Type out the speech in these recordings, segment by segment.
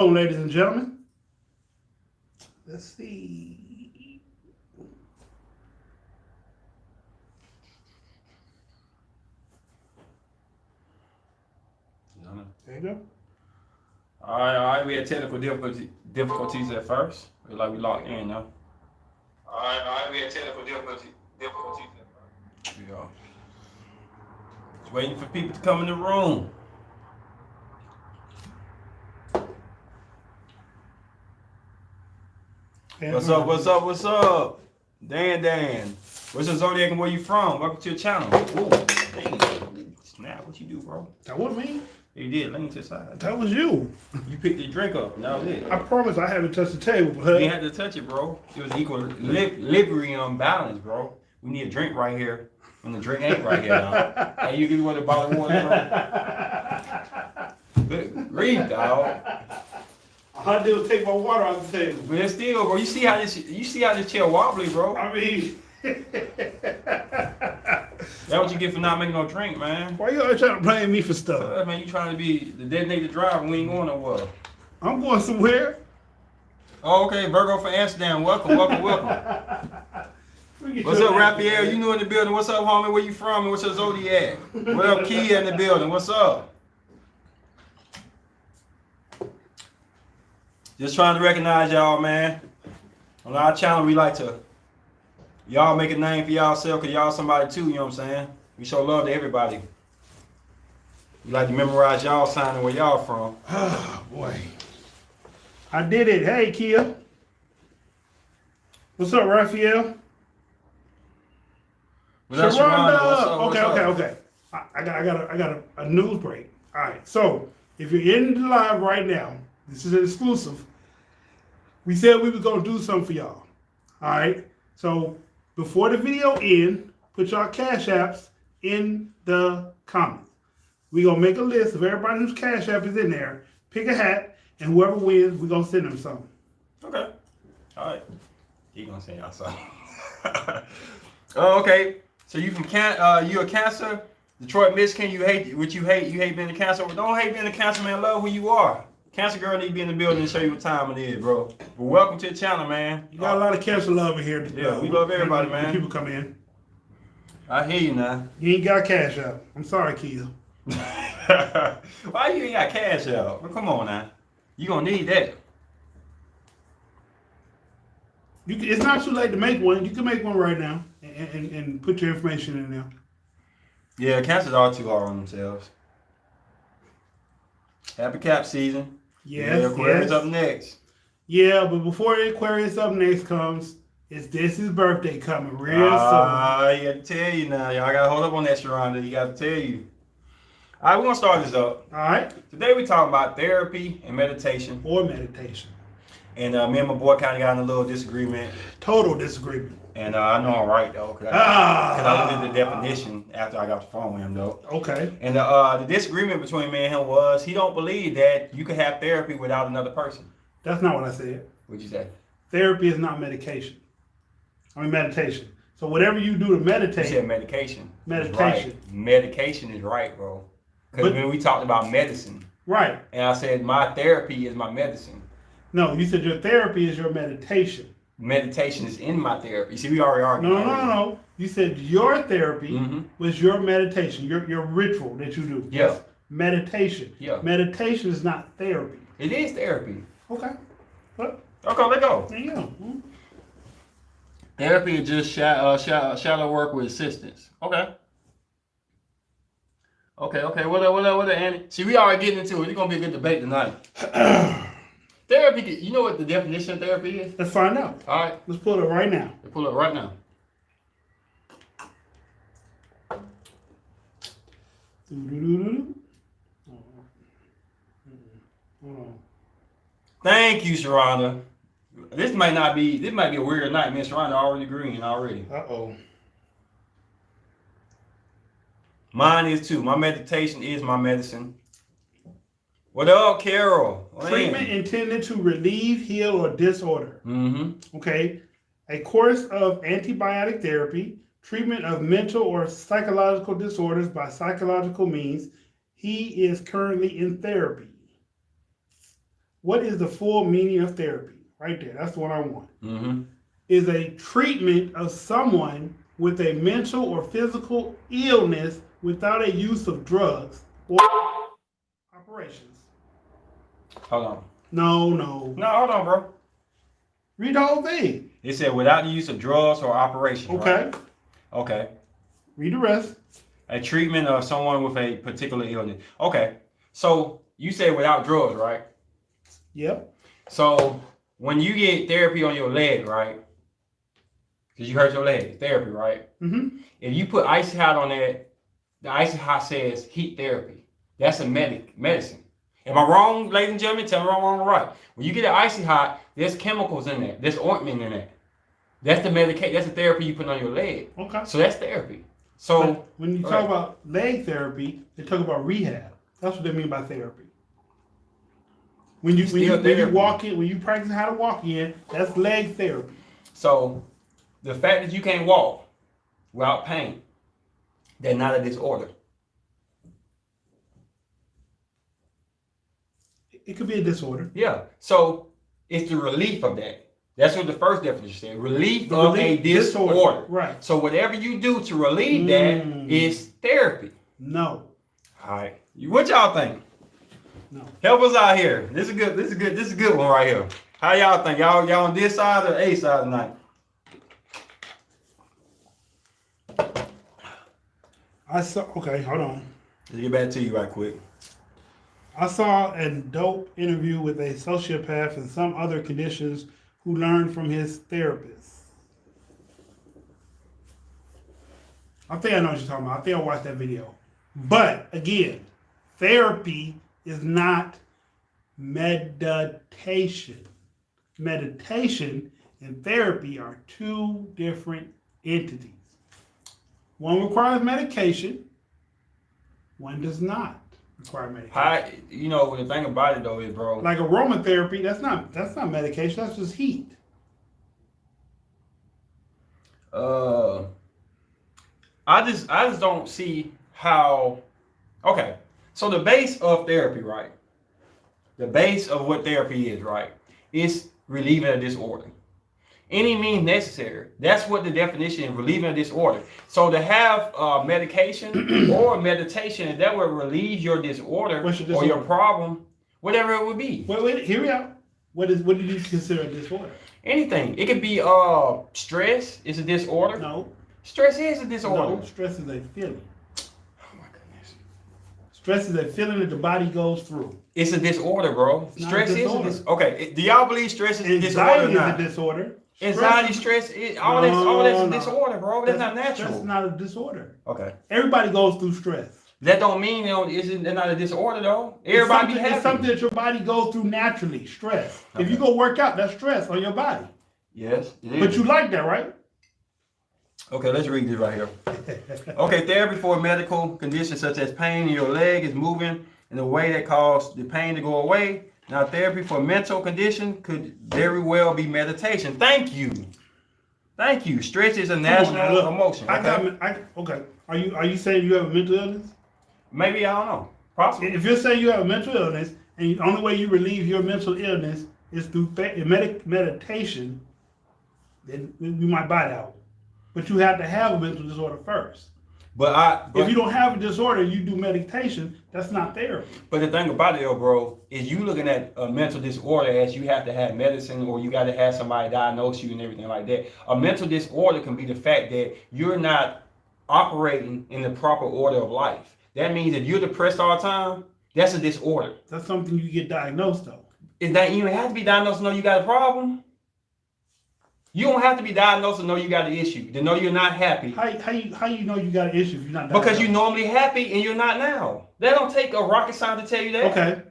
Hello, ladies and gentlemen. Let's see. There you go. All right. We had technical difficulties at first. We locked in now. All right. We had technical difficulties at first. Here we go. Just waiting for people to come in the room. What's up? Dan. What's your zodiac and where you from? Welcome to your channel. Ooh, dang. Snap, what you do, bro? That wasn't me. You did, lean to the side. That was you. You picked the drink up, and that was it. I promise I haven't touched the table, but You didn't have to touch it, bro. It was equilibrium balance, bro. We need a drink right here, and the drink ain't right here now. Hey, you give me one of the bottle of water, bro? Good grief, dog. all I did was take my water off the table. But still, bro, you see how this chair wobbly, bro? I mean, That's what you get for not making no drink, man. why you always trying to blame me for stuff? Man, you trying to be the designated driver. We ain't going nowhere. I'm going somewhere. Oh, okay, Virgo for Amsterdam. Welcome. What's up, Raphael? You new in the building. What's up, homie? Where you from? And what's your zodiac? What up, Kia in the building? What's up? Just trying to recognize y'all, man. On our channel, we like to y'all make a name for y'allself, because y'all somebody too, you know what I'm saying? We show love to everybody. We like to memorize y'all sign and where y'all from. Oh, boy. I did it. Hey, Kia. What's up, Raphael? What's up, Okay. I got a news break. All right. So if you're in the live right now, this is an exclusive. We said we was gonna do something for y'all. All right. So before the video ends, put y'all cash apps in the comments. We gonna make a list of everybody whose cash app is in there. Pick a hat, and whoever wins, we gonna send them something. Okay. All right. He gonna send y'all something. Oh, okay. So you from you a Cancer, Detroit, Michigan. You hate being a Cancer. Well, don't hate being a Cancer, man. Love who you are. Cancer girl need to be in the building and show you what time it is, bro. But welcome to the channel, man. You got a lot of Cancer love in here. Yeah, we love everybody, man. When people come in. I hear you now. You ain't got cash out. I'm sorry, Kia. Why you ain't got cash out? Well, come on now. You gonna need that. It's not too late to make one. You can make one right now and put your information in there. Yeah, Cancers are too hard on themselves. Happy Cap season. Yes, Aquarius up next. Yeah, but before the Aquarius up next comes, it's his birthday coming real soon. You got to tell you now. Y'all got to hold up on that, Sharonda. You got to tell you. All right, we're going to start this up. All right. Today we're talking about therapy and meditation. Or meditation. And me and my boy kind of got in a little disagreement. Total disagreement. And I know I'm right, though. Because I looked at the definition after I got the phone with him, though. Okay. And the disagreement between me and him was he don't believe that you can have therapy without another person. That's not what I said. What'd you say? Therapy is not medication. I mean meditation. So whatever you do to meditate. You said medication. Meditation. Right. Medication is right, bro. Because when we talked about medicine. Right. And I said my therapy is my medicine. No, you said your therapy is your meditation. Meditation is in my therapy. See, we already argued. No. You said your therapy was your meditation, your ritual that you do. Yeah. That's meditation. Yeah. Meditation is not therapy. It is therapy. Okay. What? Okay, let's go. There you go. Therapy is just shallow work with assistance. Okay. What, Andy? See, we already getting into it. It's gonna be a good debate tonight. Therapy, you know what the definition of therapy is? Let's find out. All right. Let's pull it right now. Let's pull it right now. Thank you, Sharonda. This might be a weird night. Me and Sharonda already agreeing already. Uh-oh. Mine is too. My meditation is my medicine. What up, Carol? Treatment intended to relieve, heal, or disorder. Mm-hmm. Okay. A course of antibiotic therapy, treatment of mental or psychological disorders by psychological means. He is currently in therapy. what is the full meaning of therapy? Right there. That's the one I want. Mm-hmm. Is a treatment of someone with a mental or physical illness without a use of drugs or operations. Hold on. No. No, hold on, bro. Read the whole thing. It said without the use of drugs or operations. Okay. Right? Okay. Read the rest. A treatment of someone with a particular illness. Okay. So you say without drugs, right? Yep. So when you get therapy on your leg, right? Because you hurt your leg, therapy, right? Mm-hmm. If you put icy hot on that, the icy hot says heat therapy. That's a medicine. Am I wrong, ladies and gentlemen? Tell me if I'm wrong or right. When you get an icy hot, there's chemicals in there. There's ointment in there. That's the medication. That's the therapy you put on your leg. Okay. So that's therapy. So but when you talk about leg therapy, they talk about rehab. That's what they mean by therapy. When you walk in, when you practice how to walk in, that's leg therapy. So the fact that you can't walk without pain, they're not a disorder. It could be a disorder. Yeah. So it's the relief of that. That's what the first definition said. Relief of a disorder. Right. So whatever you do to relieve that is therapy. No. All right. What y'all think? No. Help us out here. This is a good one right here. How y'all think? Y'all on this side or A side tonight? Okay, hold on. Let's get back to you right quick. I saw a dope interview with a sociopath and some other conditions who learned from his therapist. I think I know what you're talking about. I think I watched that video. But again, therapy is not meditation. Meditation and therapy are two different entities. One requires medication, one does not require medication. The thing about it though is, bro. Like aromatherapy, that's not medication, that's just heat. I just don't see how. Okay, so the base of therapy, right? The base of what therapy is, right, is relieving a disorder. Any means necessary. That's what the definition is, relieving a disorder. So to have medication or meditation that will relieve your disorder or your problem, whatever it would be. Wait, hear me out. What do you consider a disorder? Anything. It could be stress is a disorder. No. Stress is a disorder. No, stress is a feeling. Oh my goodness. Stress is a feeling that the body goes through. It's a disorder, bro. Stress is a disorder. Okay, do y'all believe stress is a disorder? Anxiety is a disorder. Anxiety, stress, all that's a disorder, bro. That's not natural. Stress is not a disorder. Okay. Everybody goes through stress. That don't mean they're not a disorder though. Everybody be happy. It's something that your body goes through naturally. Stress. Okay. If you go work out, that's stress on your body. Yes. It is. But you like that, right? Okay, let's read this right here. Okay, therapy for a medical condition such as pain in your leg is moving in a way that causes the pain to go away. Now, therapy for a mental condition could very well be meditation. Thank you. Stress is a national emotion. Okay. Are you saying you have a mental illness? Maybe, I don't know. Possibly. If you're saying you have a mental illness and the only way you relieve your mental illness is through meditation, then you might buy that one. But you have to have a mental disorder first. But if you don't have a disorder, you do meditation, that's not therapy. But the thing about it, bro, is you looking at a mental disorder as you have to have medicine or you got to have somebody diagnose you and everything like that. A mental disorder can be the fact that you're not operating in the proper order of life. That means if you're depressed all the time, that's a disorder. That's something you get diagnosed though. Is that you don't have to be diagnosed to know you got a problem? You don't have to be diagnosed to know you got an issue, to know you're not happy. How you know you got an issue if you're not diagnosed? Because you're normally happy and you're not now. That don't take a rocket science to tell you that. Okay.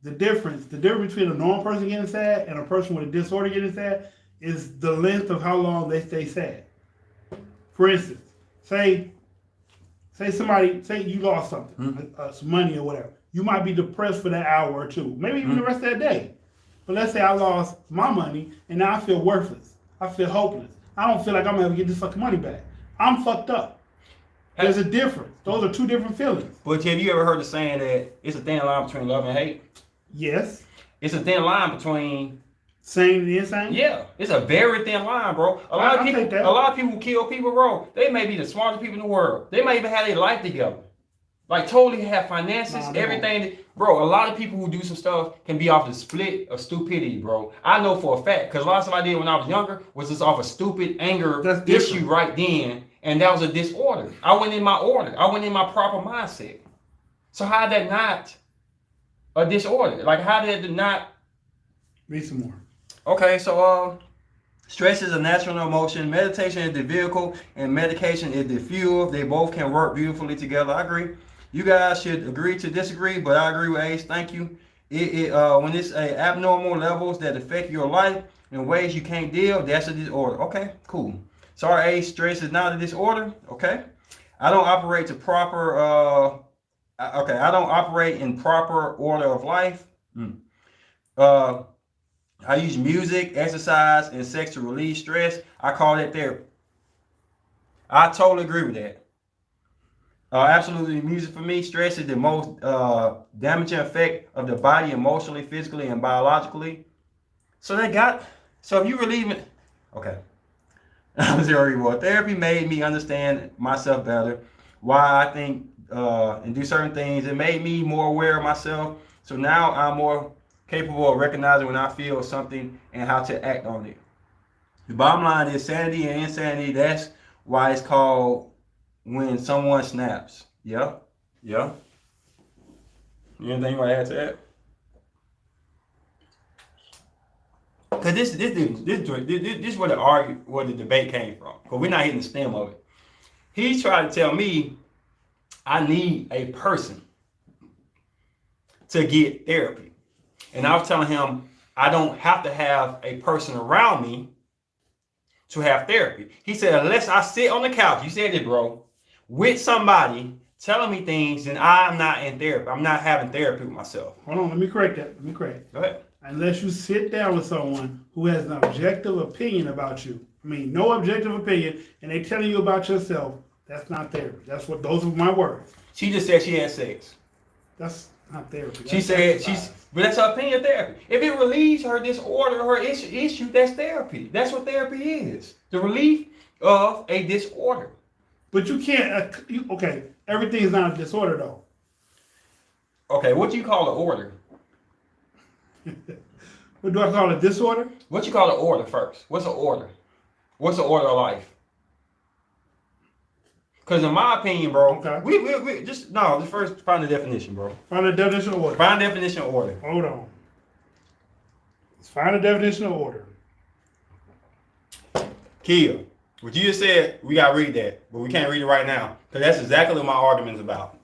The difference between a normal person getting sad and a person with a disorder getting sad is the length of how long they stay sad. For instance, say you lost something, some money or whatever. You might be depressed for that hour or two, maybe even the rest of that day. But let's say I lost my money and now I feel worthless. I feel hopeless. I don't feel like I'm going to get this fucking money back. I'm fucked up. There's a difference. Those are two different feelings. But have you ever heard the saying that it's a thin line between love and hate? Yes. It's a thin line between sane and insane. yeah, it's a very thin line, bro. A lot of people who kill people, bro. They may be the smartest people in the world. They may even have their life together. Like totally have finances, everything. Bro, a lot of people who do some stuff can be off the split of stupidity, bro. I know for a fact, because a lot of stuff I did when I was younger was just off a stupid anger issue right then, and that was a disorder. I went in my order. I went in my proper mindset. So how did that not a disorder? Like how did it not? Read some more. Okay, so stress is a natural emotion. Meditation is the vehicle, and medication is the fuel. They both can work beautifully together. I agree. You guys should agree to disagree, but I agree with Ace. Thank you. When it's abnormal levels that affect your life in ways you can't deal, that's a disorder. Okay, cool. Sorry, Ace. Stress is not a disorder. Okay. I don't operate to proper. I don't operate in proper order of life. I use music, exercise, and sex to relieve stress. I call that therapy. I totally agree with that. Absolutely, music for me. Stress is the most damaging effect of the body emotionally, physically, and biologically. So if you relieve it, okay. Zero reward. Therapy made me understand myself better, why I think and do certain things. It made me more aware of myself. So now I'm more capable of recognizing when I feel something and how to act on it. The bottom line is sanity and insanity. That's why it's called when someone snaps. Yeah. Anything you want to add to that? Because this is where the debate came from. Because we're not hitting the stem of it. He's trying to tell me I need a person to get therapy. And I was telling him I don't have to have a person around me to have therapy. He said, unless I sit on the couch, you said it, bro, with somebody telling me things, then I'm not in therapy. I'm not having therapy with myself. Hold on, let me correct that. Go ahead. Unless you sit down with someone who has an objective opinion about you. I mean, no objective opinion, and they telling you about yourself, that's not therapy. Those are my words. She just said she had sex. That's not therapy. She said but that's her opinion therapy. If it relieves her disorder, her issue, that's therapy. That's what therapy is. The relief of a disorder. But you can't, okay, everything is not a disorder though. Okay, what do you call an order? What do I call a disorder? What you call an order first? What's an order? What's the order of life? Because in my opinion, bro, okay. we just first find the definition, bro. Find the definition of order. Find the definition of order. Hold on. Let's find the definition of order. Kia, what you just said, we gotta read that, but we can't read it right now because that's exactly what my argument's about.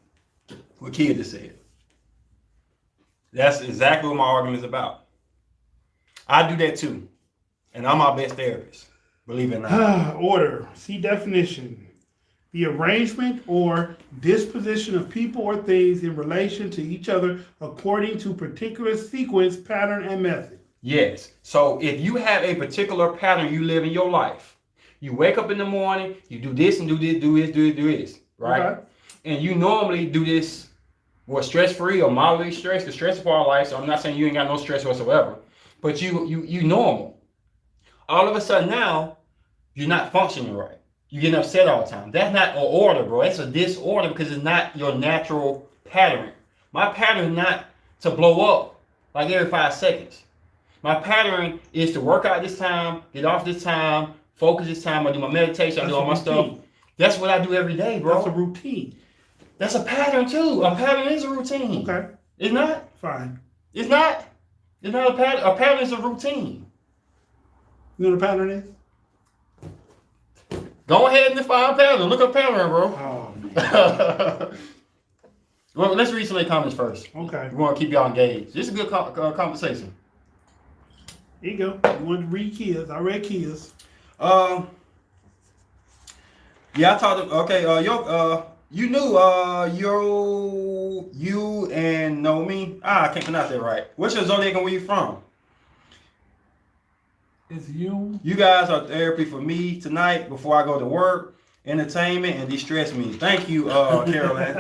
What Kia just said. That's exactly what my argument is about. I do that too, and I'm my best therapist. Believe it or not. Order. See definition. The arrangement or disposition of people or things in relation to each other according to particular sequence, pattern, and method. Yes. So if you have a particular pattern you live in your life, you wake up in the morning, you do this and do this, right? Okay. And you normally do this, stress-free or mildly stressed. The stress is part of life, so I'm not saying you ain't got no stress whatsoever, but you normal. All of a sudden now, you're not functioning right. You're getting upset all the time. That's not an order, bro. That's a disorder because it's not your natural pattern. My pattern is not to blow up like every 5 seconds. My pattern is to work out this time, get off this time, focus this time. I do my meditation, I do all my stuff. That's what I do every day, bro. That's a routine. That's a pattern too. A pattern is a routine. Okay. It's not? Fine. It's not? It's not a pattern. A pattern is a routine. You know what a pattern is? Go ahead and define pattern. Look up pattern, bro. Oh, man. Well, let's read some of the comments first. Okay. We want to keep y'all engaged. This is a good conversation. Here you go. You wanted to read Kia's. I read Kia's. Yeah, I talked to, okay, you knew, you and Nomi. I can't pronounce that right. What's your zodiac and where you from? It's you. You guys are therapy for me tonight before I go to work, entertainment, and de-stress me. Thank you, Carolyn.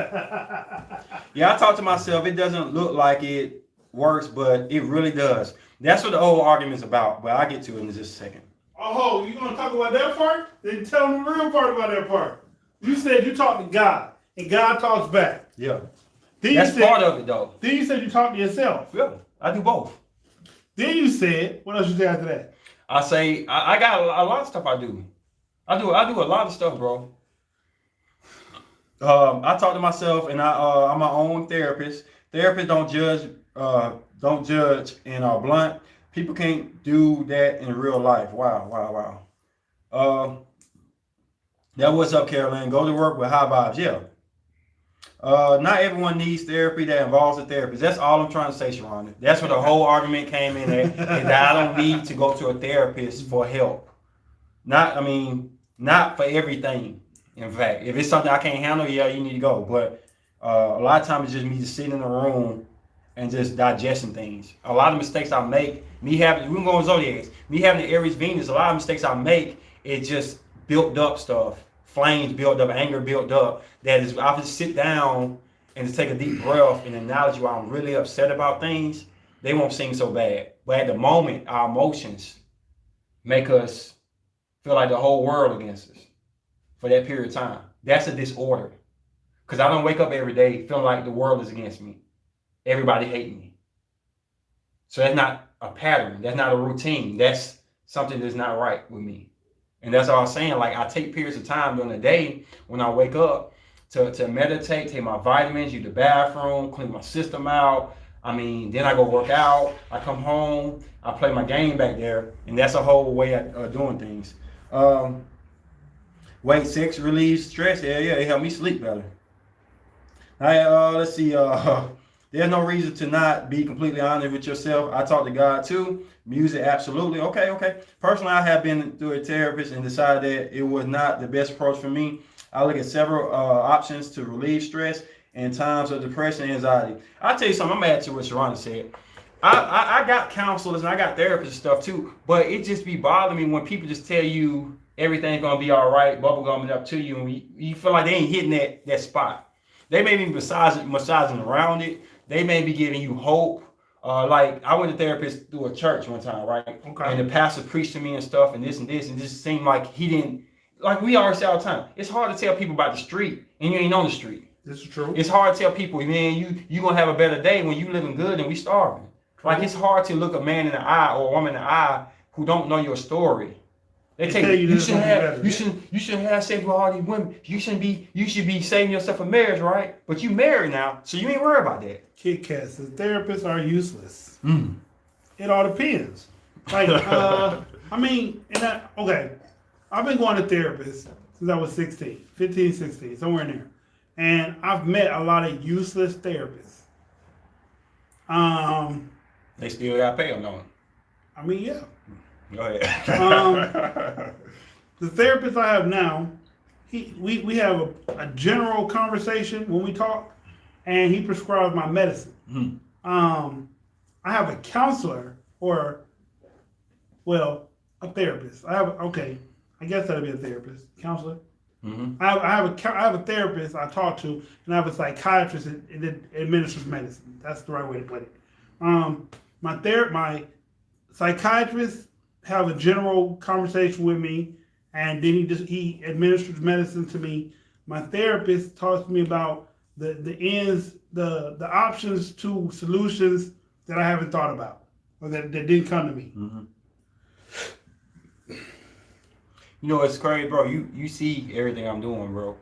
Yeah, I talk to myself. It doesn't look like it works, but it really does. That's what the whole argument's about, but I'll get to it in just a second. Oh, you gonna talk about that part? Then tell them the real part about that part. You said you talk to God, and God talks back. Yeah. Then That's part of it, though. Then you said you talk to yourself. Yeah, I do both. Then you said, what else you say after that? I say, I got a lot of stuff I do. I do a lot of stuff, bro. I talk to myself, and I'm my own therapist. Therapists don't judge and are blunt. People can't do that in real life. Wow. That what's up, Caroline? Go to work with high vibes. Yeah. Not everyone needs therapy that involves a therapist. That's all I'm trying to say, Sharonda. That's where the whole argument came in at, that I don't need to go to a therapist for help. Not for everything. In fact, if it's something I can't handle, yeah, you need to go. But a lot of times it's just me just sitting in the room and just digesting things. A lot of mistakes I make, we can go on zodiacs, me having the Aries Venus, a lot of mistakes I make, it just built up stuff. Flames built up, anger built up. That is, I just sit down and just take a deep breath and acknowledge why I'm really upset about things. They won't seem so bad. But at the moment, our emotions make us feel like the whole world against us for that period of time. That's a disorder. Because I don't wake up every day feeling like the world is against me. Everybody hating me. So that's not a pattern. That's not a routine. That's something that's not right with me. And that's all I'm saying. Like, I take periods of time during the day when I wake up to meditate, take my vitamins, use the bathroom, clean my system out. Then I go work out. I come home. I play my game back there. And that's a whole way of doing things. Sex relieves stress. Yeah, it helped me sleep better. All right, let's see. There's no reason to not be completely honest with yourself. I talk to God too. Music, absolutely. Okay. Personally, I have been through a therapist and decided that it was not the best approach for me. I look at several options to relieve stress in times of depression and anxiety. I'll tell you something. I'm mad to what Sharonda said. I got counselors and I got therapists and stuff too, but it just be bothering me when people just tell you everything's gonna be all right, bubblegum it up to you, and you feel like they ain't hitting that spot. They may be massaging around it. They may be giving you hope. Like, I went to therapist through a church one time, right? Okay. And the pastor preached to me and stuff, and this, and it just seemed like he didn't, like we always say all the time, it's hard to tell people about the street, and you ain't on the street. This is true. It's hard to tell people, man, you gonna have a better day when you living good and we starving. True. Like, it's hard to look a man in the eye or a woman in the eye who don't know your story. They tell you shouldn't have sex with all these women. You should be saving yourself for marriage, right? But you married now, so you ain't worried about that. Kit Kat says therapists are useless. It all depends. Like, okay. I've been going to therapists since I was 15, 16, somewhere in there. And I've met a lot of useless therapists. They still got to pay them, don't they? Yeah. Go ahead. The therapist I have now, we have a general conversation when we talk, and he prescribes my medicine. I have a counselor a therapist. I guess that'd be a therapist, counselor. I have a therapist I talk to, and I have a psychiatrist that administers medicine. That's the right way to put it. My psychiatrist have a general conversation with me, and then he administers medicine to me. My therapist talks to me about the options to solutions that I haven't thought about or that didn't come to me. You know, it's crazy, bro. You see everything I'm doing, bro.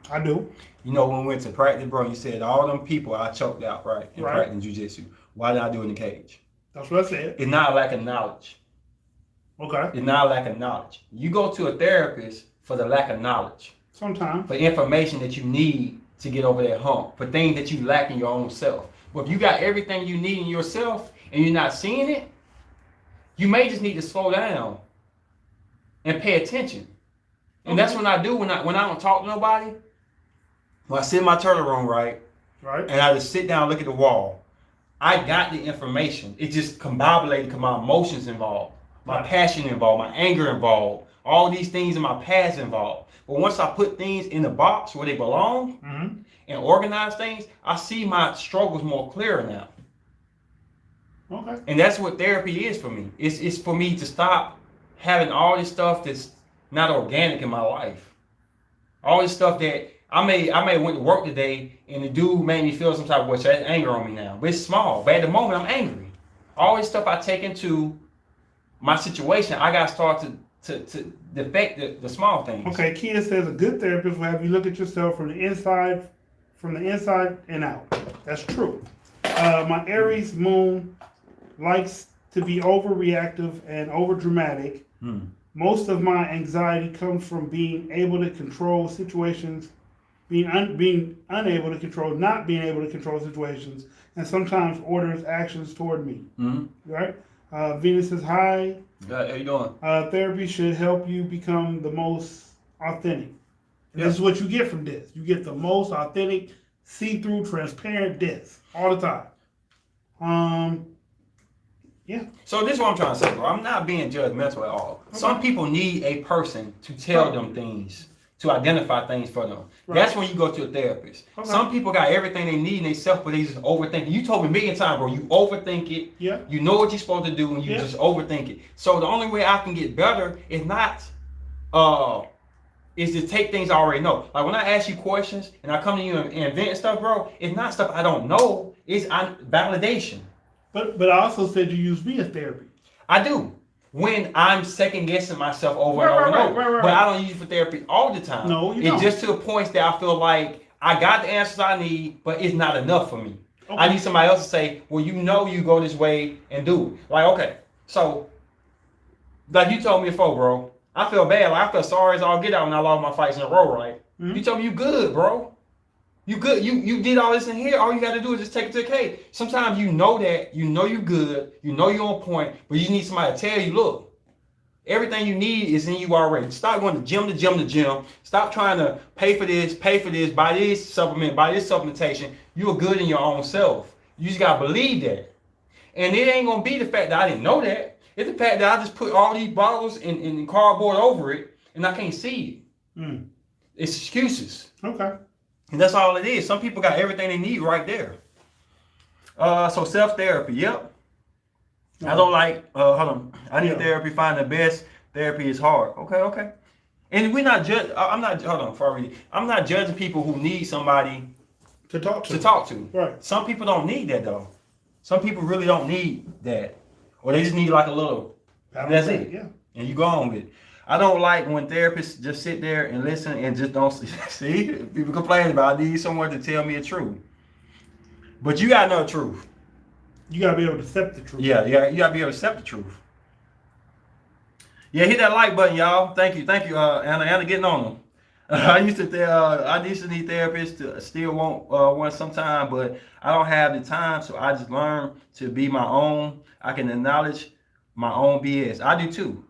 I do. You know, when we went to practice, bro, you said all them people I choked out, right, in practicing jiu-jitsu. Why did I do it in the cage? That's what I said. It's not a lack of knowledge. Okay. It's not a lack of knowledge. You go to a therapist for the lack of knowledge. Sometimes. For information that you need to get over that hump. For things that you lack in your own self. But if you got everything you need in yourself and you're not seeing it, you may just need to slow down and pay attention. And that's what I do when I don't talk to nobody. When I sit in my turtle room, right? And I just sit down and look at the wall. I got the information. It just combobulated because my emotions involved. My passion involved, my anger involved, all these things in my past involved. But once I put things in the box where they belong and organize things, I see my struggles more clear now. Okay. And that's what therapy is for me. It's for me to stop having all this stuff that's not organic in my life. All this stuff that I may went to work today and the dude made me feel some type of way, so that's anger on me now. But it's small. But at the moment I'm angry. All this stuff I take into my situation, I gotta start to defect the small things. Okay, Kia says a good therapist will have you look at yourself from the inside and out. That's true. My Aries moon likes to be overreactive and overdramatic. Most of my anxiety comes from being able to control situations, being unable to control, not being able to control situations, and sometimes orders actions toward me. Right? Venus says hi. How you doing? Therapy should help you become the most authentic. And this is what you get from this. You get the most authentic, see-through, transparent this all the time. Yeah. So this is what I'm trying to say, bro. I'm not being judgmental at all. Okay. Some people need a person to tell them things, to identify things for them. Right. That's when you go to a therapist. Okay. Some people got everything they need in themselves, but they just overthink it. You told me a million times, bro. You overthink it. Yeah. You know what you're supposed to do, and you just overthink it. So the only way I can get better is not is to take things I already know. Like when I ask you questions and I come to you and invent stuff, bro, it's not stuff I don't know. It's validation. But I also said you use me as therapy. I do. When I'm second guessing myself over and over and over. Right. But I don't use it for therapy all the time. No, you it's don't. just to the point that I feel like I got the answers I need, but it's not enough for me. Okay. I need somebody else to say, well, you know you go this way and do it. Like, okay, so like you told me before, bro, I feel bad. Like I feel sorry as all get out when I lost my fights in a row, right? You told me you good, bro. You good. You did all this in here. All you got to do is just take it to the cave. Sometimes you know that. You know you good. You know you're on point. But you need somebody to tell you, look, everything you need is in you already. Stop going to gym. Stop trying to pay for this, buy this supplement, buy this supplementation. You're good in your own self. You just got to believe that. And it ain't going to be the fact that I didn't know that. It's the fact that I just put all these bottles in cardboard over it and I can't see it. It's excuses. Okay. And that's all it is. Some people got everything they need right there. So self-therapy, yep. I don't like, hold on. I need therapy, find the best. Therapy is hard. Okay. And we're not hold on, before I read it. I'm not judging people who need somebody to talk to. Right. Some people don't need that though. Some people really don't need that. Or they just need like a little, that's it. Yeah. And you go on with it. I don't like when therapists just sit there and listen and just don't see. People complain about I need someone to tell me the truth. But you gotta know the truth. You gotta be able to accept the truth. Yeah, you gotta be able to accept the truth. Yeah, hit that like button, y'all. Thank you, Anna getting on them. I used to need therapists to still want one sometime, but I don't have the time, so I just learn to be my own. I can acknowledge my own BS. I do too.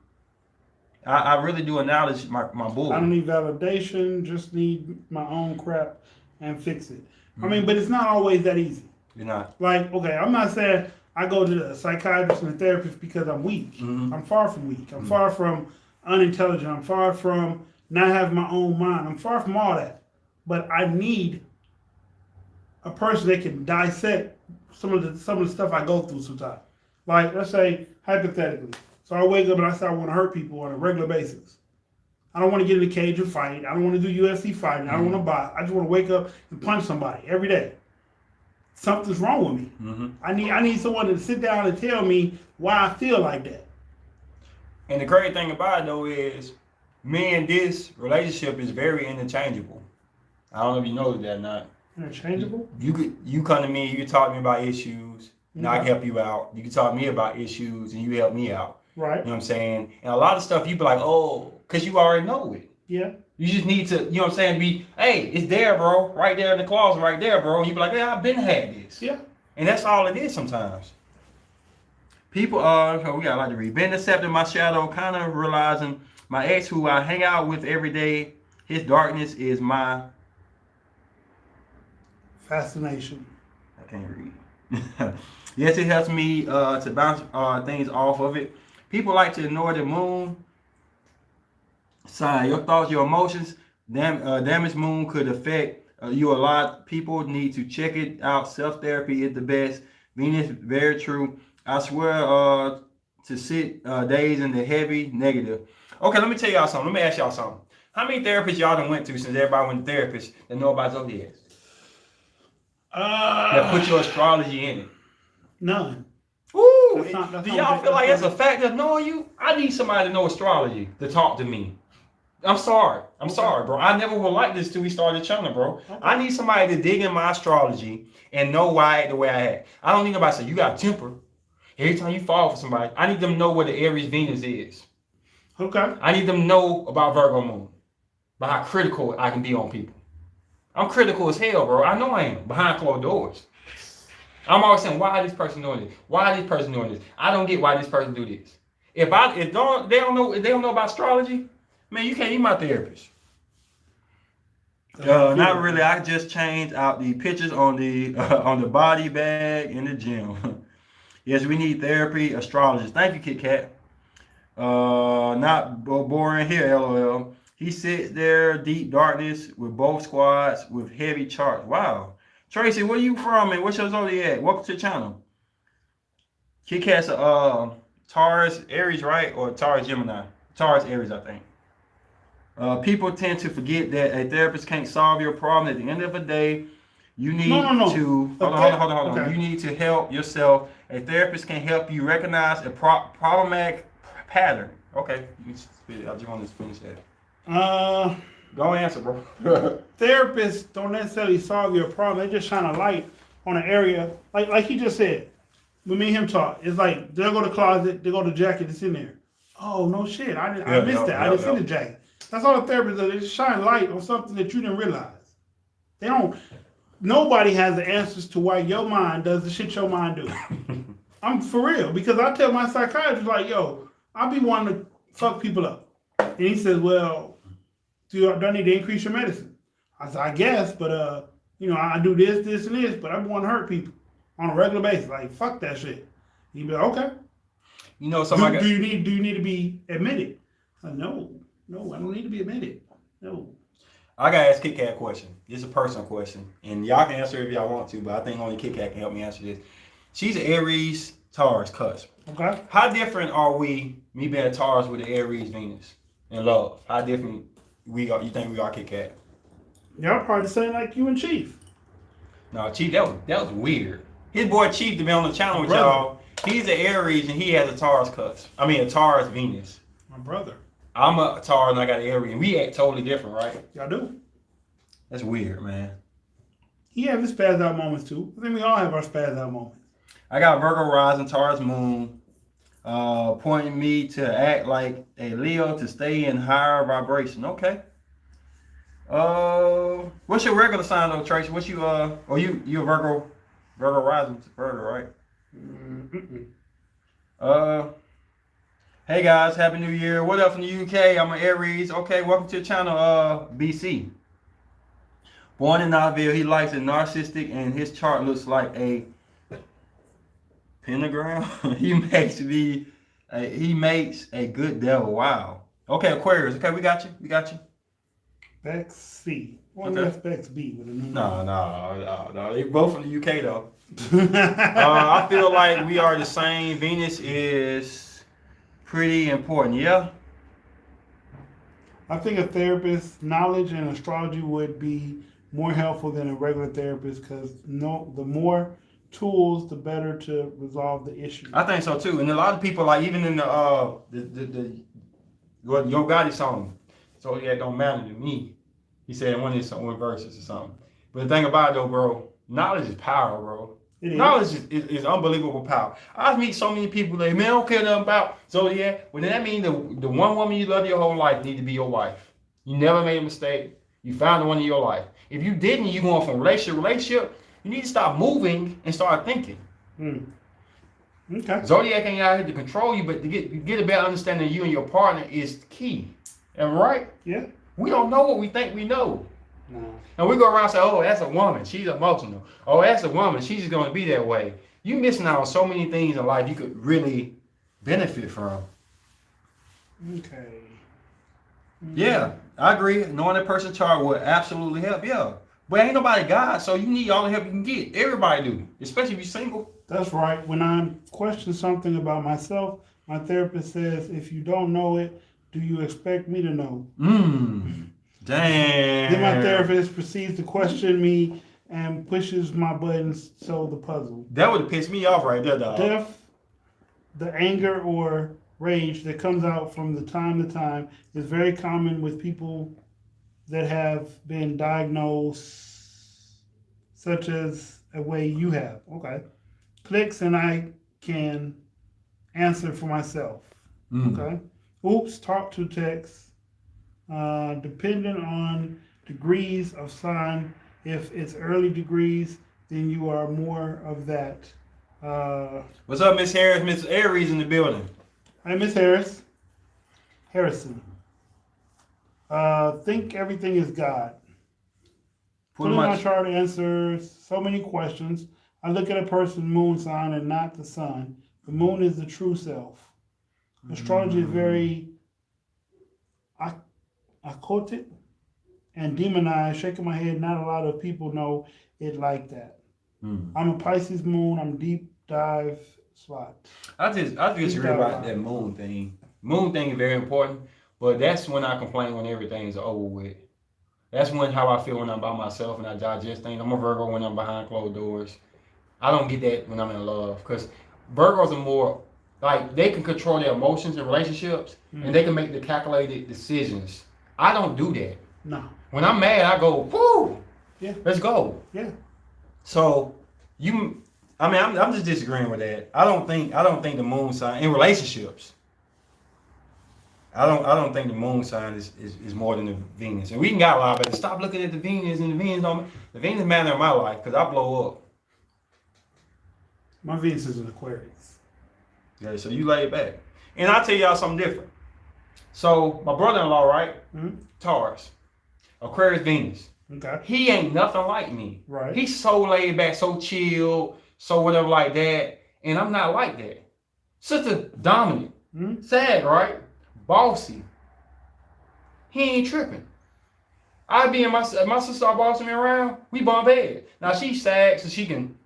I really do acknowledge my bull. I don't need validation, just need my own crap and fix it. I mean, but it's not always that easy. You're not. Like, okay, I'm not saying I go to a psychiatrist and a therapist because I'm weak. I'm far from weak. I'm far from unintelligent. I'm far from not having my own mind. I'm far from all that. But I need a person that can dissect some of the stuff I go through sometimes. Like, let's say, hypothetically. So I wake up and I say I want to hurt people on a regular basis. I don't want to get in a cage and fight. I don't want to do UFC fighting. I don't want to box. I just want to wake up and punch somebody every day. Something's wrong with me. I need someone to sit down and tell me why I feel like that. And the great thing about it though is me and this relationship is very interchangeable. I don't know if you know that or not. Interchangeable? You come to me, you can talk to me about issues, and I can help you out. You can talk to me about issues and you help me out. Right. You know what I'm saying? And a lot of stuff you be like, oh, because you already know it. Yeah. You just need to, you know what I'm saying, be, hey, it's there, bro. Right there in the closet, right there, bro. And you be like, yeah, I've been had this. Yeah. And that's all it is sometimes. People we got a lot to read. Been accepting my shadow, kind of realizing my ex who I hang out with every day, his darkness is my fascination. I can't read. Yes, it helps me to bounce things off of it. People like to ignore the moon sign. Your thoughts, your emotions, damaged moon could affect you a lot. People need to check it out. Self-therapy is the best. Venus, very true. I swear to sit days in the heavy negative. Okay, let me tell y'all something. Let me ask y'all something. How many therapists y'all done went to since everybody went to therapists that know about zodiacs? That put your astrology in it? None. Ooh, That's do y'all feel like that's a fact of knowing you? I need somebody to know astrology to talk to me. I'm sorry, bro. I never would like this till we started channel, bro. Okay. I need somebody to dig in my astrology and know why I act the way I act. I don't need nobody to say, you got a temper. Every time you fall for somebody, I need them to know what the Aries Venus is. Okay. I need them to know about Virgo Moon, about how critical I can be on people. I'm critical as hell, bro. I know I am, behind closed doors. I'm always saying, why is this person doing this? Why is this person doing this? I don't get why this person do this. If they don't know about astrology, man, you can't be my therapist. Not really. I just changed out the pictures on the body bag in the gym. Yes, we need therapy astrologists. Thank you, Kit Kat. Not boring here, LOL. He sits there, deep darkness, with both squads, with heavy charts. Wow. Tracy, where you from and what's your zodiac? Welcome to the channel. Kit Kat's Taurus Aries, right? Or Taurus Gemini? Taurus Aries, I think. People tend to forget that a therapist can't solve your problem. At the end of the day, you need to hold on. Okay. You need to help yourself. A therapist can help you recognize a problematic pattern. Okay, I just want to finish that. Go answer, bro. Therapists don't necessarily solve your problem. They just shine a light on an area, like he just said. When me and him talk, it's like they'll go to the closet, they go to the jacket that's in there. Oh no shit, I missed that. I didn't see the jacket. That's all the therapists do. They just shine light on something that you didn't realize. They don't. Nobody has the answers to why your mind does the shit your mind do. I'm for real, because I tell my psychiatrist, like, yo, I be wanting to fuck people up. And he says, well, do I need to increase your medicine? I said, I guess, but I do this, and this, but I want to hurt people on a regular basis. Like, fuck that shit. He'd be like, okay. You know, somebody do you need to be admitted? No, I don't need to be admitted. No. I gotta ask Kit Kat a question. This is a personal question, and y'all can answer if y'all want to, but I think only Kit Kat can help me answer this. She's an Aries Taurus cusp. Okay. How different are we? Me being a Taurus with an Aries Venus in love. How different we are? You think we are, Kit Kat? Y'all probably the same like you and Chief. No, Chief, that was weird. His boy Chief to be on the channel with y'all. He's an Aries and he has a Taurus cusp. I mean a Taurus Venus. My brother. I'm a Taurus and I got an Aries, and we act totally different, right? Y'all do. That's weird, man. He has his spaz out moments too. I think we all have our spaz out moments. I got Virgo rising, Taurus moon, pointing me to act like a Leo to stay in higher vibration. Okay. What's your regular sign though, Tracy? What's you you a Virgo rising, Virgo, right? Hey guys, Happy New Year. What up from the UK? I'm an Aries. Okay, welcome to the channel, BC. Born in Knoxville, he likes it narcissistic and his chart looks like a pentagram. He makes a good devil. Wow. Okay, Aquarius. Okay, we got you. Bex C. Well, that's Bex B with a new No. They both from the UK though. I feel like we are the same. Venus is pretty important, yeah? I think a therapist's knowledge in astrology would be more helpful than a regular therapist because the more tools, the better to resolve the issue. I think so too. And a lot of people, like even in the Yo Gotti song, so yeah, it don't matter to me. He said one verses or something. But the thing about it though, bro, knowledge is power, bro. Knowledge is unbelievable power. I meet so many people like, man, I don't care nothing about zodiac. Well, then that means the one woman you love your whole life need to be your wife. You never made a mistake. You found the one in your life. If you didn't, you going from relationship to relationship. You need to stop moving and start thinking. Okay. Zodiac ain't out here to control you, but to get a better understanding of you and your partner is key. Am I right? Yeah. We don't know what we think we know. No. And we go around and say, oh, that's a woman. She's emotional. Oh, that's a woman. She's just going to be that way. You missing out on so many things in life you could really benefit from. Okay. Yeah, I agree. Knowing that person's chart would absolutely help. Yeah. But ain't nobody God, so you need all the help you can get. Everybody do. Especially if you're single. That's right. When I question something about myself, my therapist says, if you don't know it, do you expect me to know? Damn. Then my therapist proceeds to question me and pushes my buttons, solve the puzzle. That would have pissed me off right there, dog. Death, the anger or rage that comes out from the time to time is very common with people that have been diagnosed, such as a way you have. Okay. Clicks and I can answer for myself. Okay. Oops, talk to text. Depending on degrees of sign, if it's early degrees, then you are more of that. What's up, Miss Harris? Miss Aries in the building. Hi, Miss Harris. Harrison. Think everything is God. Put in my chart answers so many questions. I look at a person's moon sign and not the sun. The moon is the true self. Astrology is very occulted and demonized. Shaking my head, not a lot of people know it like that. I'm a Pisces moon. I'm deep dive slot. I disagree about that moon thing. Moon thing is very important, but that's when I complain when everything's over with. That's when how I feel when I'm by myself and I digest things. I'm a Virgo when I'm behind closed doors. I don't get that when I'm in love because Virgos are more like they can control their emotions in relationships and they can make the calculated decisions. I don't do that. No. When I'm mad, I go, whoo, yeah, let's go. Yeah. So I'm just disagreeing with that. I don't think the moon sign in relationships. I don't think the moon sign is more than the Venus. And we can got a lot, but stop looking at the Venus and the Venus don't. The Venus matter in my life because I blow up. My Venus is an Aquarius. Yeah, so you lay it back. And I'll tell y'all something different. So my brother-in-law, right? Taurus, Aquarius Venus. Okay. He ain't nothing like me. Right. He's so laid back, so chill, so whatever like that. And I'm not like that. Sister dominant. Sad, right? Bossy. He ain't tripping. I be in my sister bossing me around. We bump bed. Now she's sad, so she can,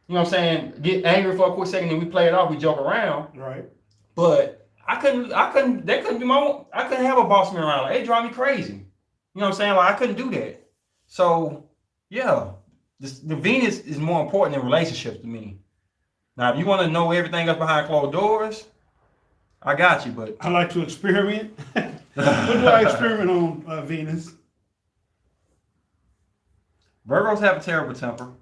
you know what I'm saying, get angry for a quick second, and we play it off. We joke around. Right. But I couldn't have a boss me around. Like, it drive me crazy. You know what I'm saying? Like I couldn't do that. So yeah, the Venus is more important in relationships to me. Now, if you want to know everything that's behind closed doors, I got you. But I like to experiment. What do I experiment on, Venus? Virgos have a terrible temper.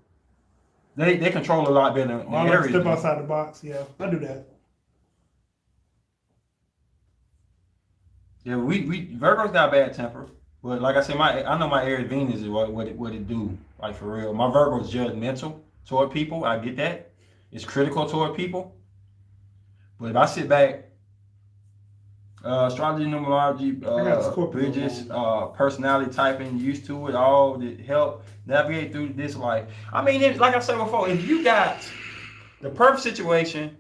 They control a lot better than I like Aries. to step outside the box. Yeah, I do that. Yeah, we Virgos got a bad temper. But like I said, I know my Aries Venus is what it do, like for real. My Virgo is judgmental toward people. I get that. It's critical toward people. But if I sit back, astrology, numerology, bridges, personality typing, used to it all to help navigate through this life. I mean, like I said before, if you got the perfect situation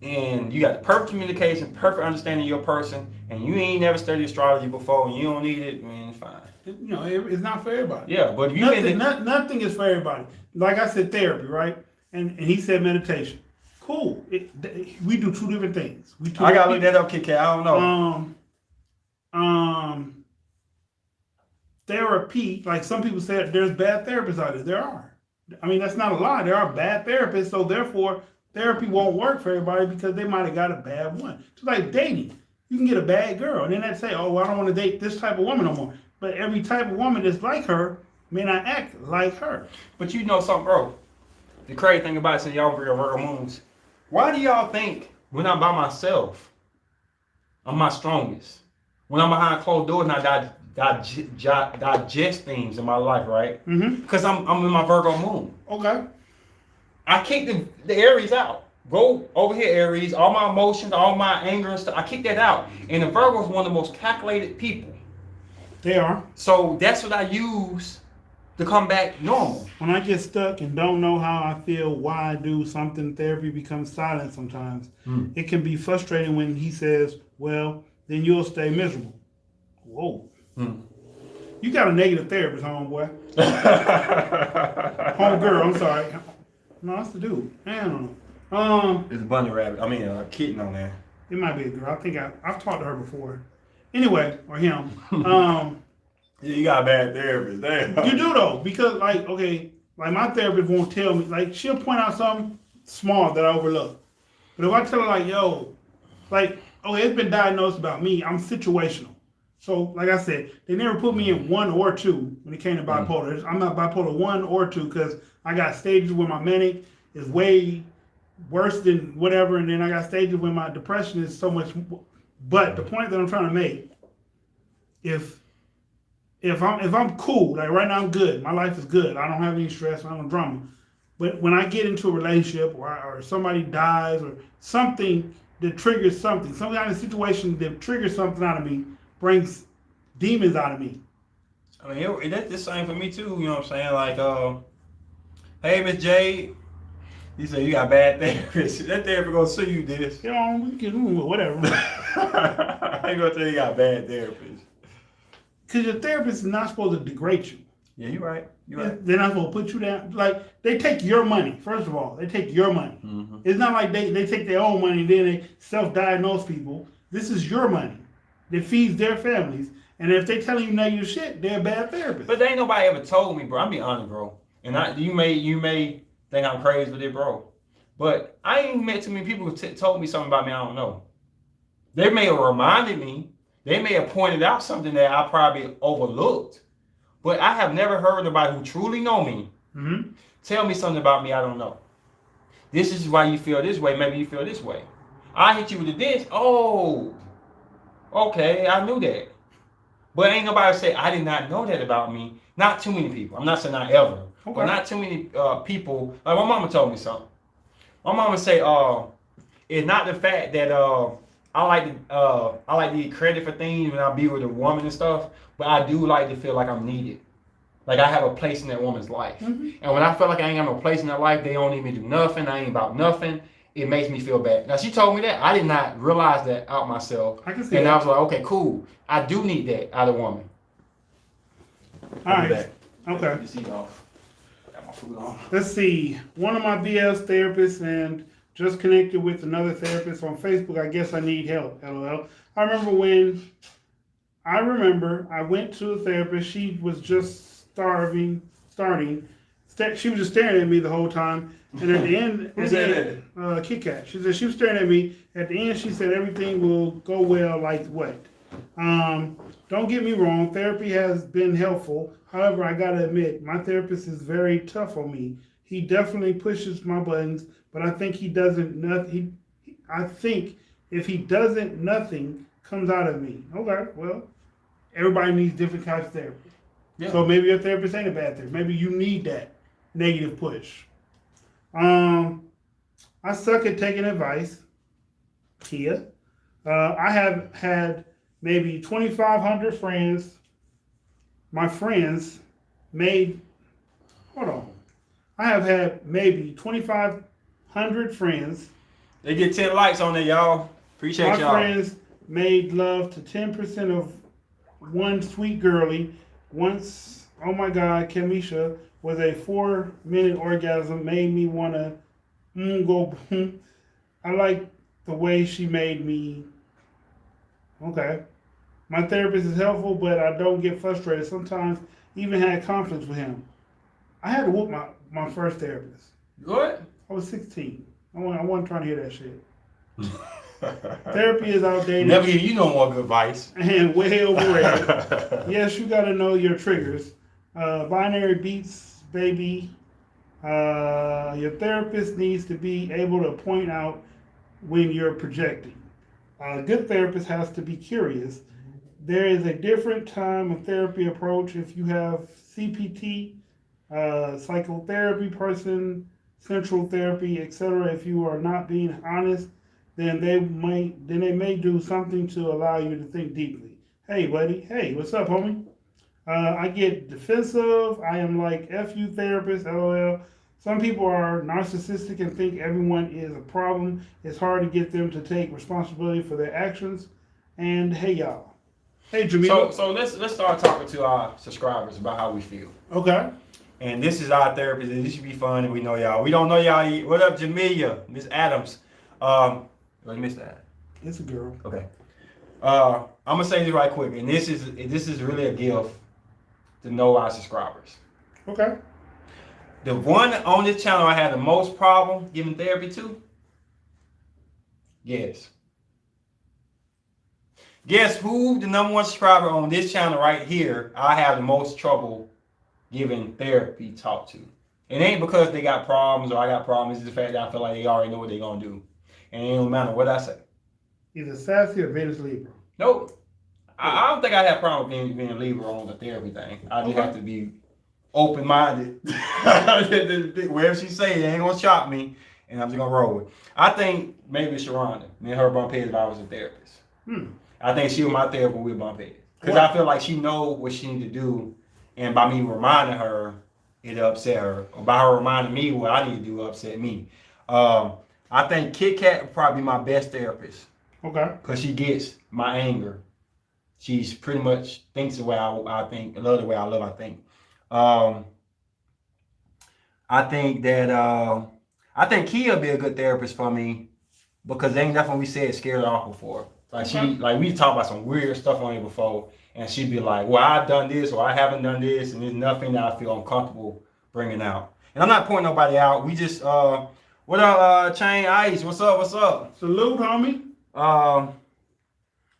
and you got the perfect communication, perfect understanding of your person, and you ain't never studied astrology before and you don't need it, man, it's fine. You know, it's not for everybody. Yeah, but if you nothing is for everybody. Like I said, therapy, right? And he said meditation. Cool. We do two different things. I gotta look that up, Kit Kat. I don't know. Therapy, like some people said, there's bad therapists out there. There are. I mean, that's not a lie. There are bad therapists, so therefore therapy won't work for everybody because they might have got a bad one. Just like dating. You can get a bad girl, and then they say, oh, well, I don't want to date this type of woman no more. But every type of woman that's like her may not act like her. But you know something, bro. The crazy thing about it, since y'all Virgo moons, why do y'all think when I'm by myself, I'm my strongest? When I'm behind closed doors and I digest things in my life, right? Because I'm in my Virgo moon. Okay. I kick the Aries out. Go over here, Aries. All my emotions, all my anger and stuff, I kick that out. And the Virgo is one of the most calculated people. They are. So that's what I use to come back normal. When I get stuck and don't know how I feel, why I do something, therapy becomes silent sometimes. It can be frustrating when he says, well, then you'll stay miserable. Whoa. You got a negative therapist, homeboy. Homegirl, I'm sorry. No, that's the dude. I don't know. There's a bunny rabbit. I mean, a kitten on there. It might be a girl. I think I've talked to her before. Anyway, or him. Yeah, you got a bad therapist. Damn. You do though, because like my therapist won't tell me. Like she'll point out something small that I overlook. But if I tell her like, yo, like, okay, it's been diagnosed about me. I'm situational. So like I said, they never put me in 1 or 2 when it came to bipolar. I'm not bipolar 1 or 2 because I got stages where my manic is way worse than whatever, and then I got stages where my depression is so much. But the point that I'm trying to make, if I'm cool, like right now I'm good, my life is good, I don't have any stress, I don't have drama. But when I get into a relationship or somebody dies or something that triggers something, some kind of situation that triggers something out of me, brings demons out of me. I mean, that's the same for me too. You know what I'm saying? Like, hey, Miss J, you say you got bad therapist. That therapist gonna sue you this. You know, we can whatever. I ain't gonna tell you got bad therapist. Because your therapist is not supposed to degrade you. Yeah, you're right. You're right. They're not supposed to put you down. Like, they take your money, first of all. They take your money. Mm-hmm. It's not like they take their own money and then they self-diagnose people. This is your money that feeds their families. And if they telling you negative shit, they're a bad therapist. But there ain't nobody ever told me, bro. I'm being honest, bro. And you may think I'm crazy with it, bro. But I ain't met too many people who told me something about me I don't know. They may have reminded me. They may have pointed out something that I probably overlooked. But I have never heard nobody who truly know me tell me something about me I don't know. This is why you feel this way. Maybe you feel this way. I hit you with this. Oh, okay, I knew that. But ain't nobody say I did not know that about me. Not too many people. I'm not saying not ever. Okay. But not too many people. Like my mama told me something. My mama say, it's not the fact that I like to get credit for things when I be with a woman and stuff, but I do like to feel like I'm needed. Like I have a place in that woman's life. Mm-hmm. And when I feel like I ain't got no place in that life, they don't need me to do nothing, I ain't about nothing, it makes me feel bad. Now she told me that. I did not realize that out myself. I can see that. I was like, okay, cool. I do need that out of a woman. All right. Okay. Got my food on. Let's see. One of my BS therapists and just connected with another therapist on Facebook. I guess I need help. LOL. I remember I went to a therapist. She was just starting. She was just staring at me the whole time. And at the end, Kit Kat. She said she was staring at me. At the end, she said everything will go well like what? Don't get me wrong. Therapy has been helpful. However, I gotta admit, my therapist is very tough on me. He definitely pushes my buttons, but I think I think if he doesn't, nothing comes out of me. Okay, well, everybody needs different types of therapy. Yeah. So maybe your therapist ain't a bad therapist. Maybe you need that negative push. I suck at taking advice. Kia. I have had maybe 2,500 friends. My friends made. Hold on. I have had maybe 2,500 friends. They get 10 likes on there, y'all. Appreciate y'all. My friends made love to 10% of one sweet girlie. Once, oh my God, Kamisha was a 4-minute orgasm, made me want to go. I like the way she made me. Okay. My therapist is helpful, but I don't get frustrated. Sometimes even had conflicts with him. I had to whoop my first therapist. What? I was 16. I wasn't trying to hear that shit. Therapy is outdated. Never give you no more good advice. And way overrated. Yes, you got to know your triggers. Binary beats, baby. Your therapist needs to be able to point out when you're projecting. A good therapist has to be curious. There is a different time of therapy approach if you have CPT, psychotherapy person, central therapy, etc. If you are not being honest, then they may do something to allow you to think deeply. Hey, buddy. Hey, what's up, homie? I get defensive. I am like F you therapist, LOL. Some people are narcissistic and think everyone is a problem. It's hard to get them to take responsibility for their actions. And hey, y'all. Hey, Jamil. So let's start talking to our subscribers about how we feel. Okay. And this is our therapist. This should be fun, and we know y'all. We don't know y'all. What up, Jamelia, Miss Adams? What missed that? It's a girl. Okay. I'm gonna say this right quick, and this is really a gift to know our subscribers. Okay. The one on this channel I had the most problem giving therapy to. Yes. Guess who the #1 subscriber on this channel right here I have the most trouble giving therapy talk to. It ain't because they got problems or I got problems. It's the fact that I feel like they already know what they're gonna do. And it don't matter what I say. Either sassy or Venus Libra. Nope. I don't think I have a problem with being a Libra on the therapy thing. I just have to be open-minded. Wherever she say, it ain't gonna shock me. And I'm just gonna roll with it. I think maybe Sharonda. Me and her bump heads if I was a therapist. I think she was my therapist with bump heads. Because I feel like she know what she need to do. And by me reminding her, it upset her. Or by her reminding me what I need to do upset me. I think Kit Kat would probably be my best therapist. Okay. Because she gets my anger. She's pretty much thinks the way I think. I love the way I love, I think. I think that I think Kia would be a good therapist for me because ain't nothing we said scared her off before. Like we talked about some weird stuff on here before, and she'd be like, "Well, I've done this or I haven't done this, and there's nothing that I feel uncomfortable bringing out." And I'm not pointing nobody out. We just what up, Chain Ice? What's up? What's up? Salute, homie.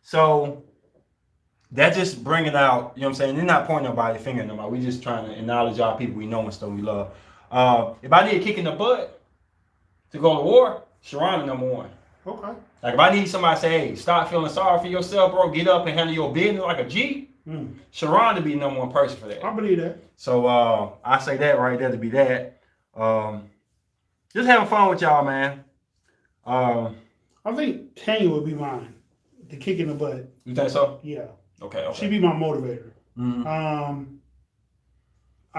So that just bringing out, you know what I'm saying? They're not pointing nobody, fingering nobody. We just trying to acknowledge our people we know and stuff we love. If I need a kick in the butt to go to war, Sharonda #1. Okay. Like if I need somebody to say, hey, stop feeling sorry for yourself, bro. Get up and handle your business like a G. Sharonda be #1 person for that. I believe that. So I say that right there to be that. Just having fun with y'all, man. I think Tanya would be mine. The kick in the butt. You think so? Yeah. Okay. She'd be my motivator. Mm-hmm. I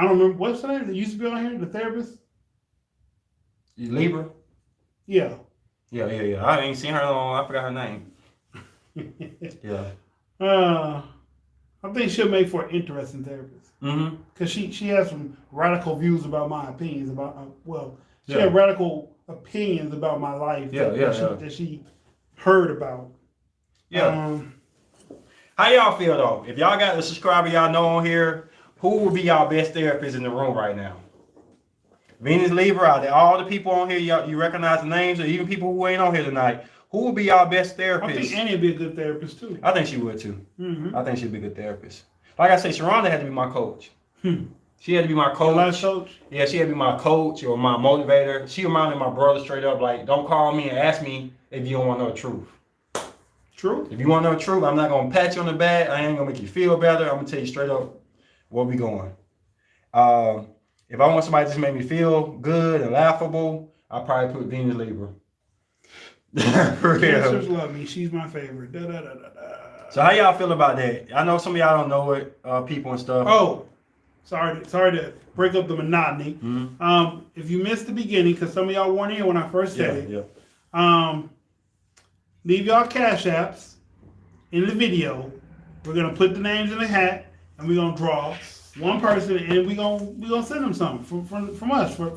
don't remember what's her name that used to be on here, the therapist. You Libra? Yeah. Yeah. I ain't seen her long. I forgot her name. Yeah. I think she'll make for an interesting therapist. Because she has some radical views about my opinions about she had radical opinions about my life that she heard about. Yeah. How y'all feel though? If y'all got a subscriber y'all know on here, who would be y'all best therapist in the room right now? Venus Libra, out there, all the people on here, you recognize the names, or even people who ain't on here tonight. Who would be y'all best therapist? I think Annie would be a good therapist too. I think she would too. I think she'd be a good therapist. Like I say, Sharonda had to be my coach. She had to be my coach. Life coach? Yeah, she had to be my coach or my motivator. She reminded my brother straight up, like, don't call me and ask me if you don't want to know the truth. True. If you want to know the truth, I'm not going to pat you on the back. I ain't going to make you feel better. I'm going to tell you straight up where we going. If I want somebody to just make me feel good and laughable, I'll probably put Venus Libra. For real. Cancers love me. She's my favorite. So how y'all feel about that? I know some of y'all don't know it, people and stuff. Oh, sorry to break up the monotony. If you missed the beginning, because some of y'all weren't here when I first said it, leave y'all cash apps in the video. We're gonna put the names in the hat, and we're gonna draw one person, and we're gonna send them something from us for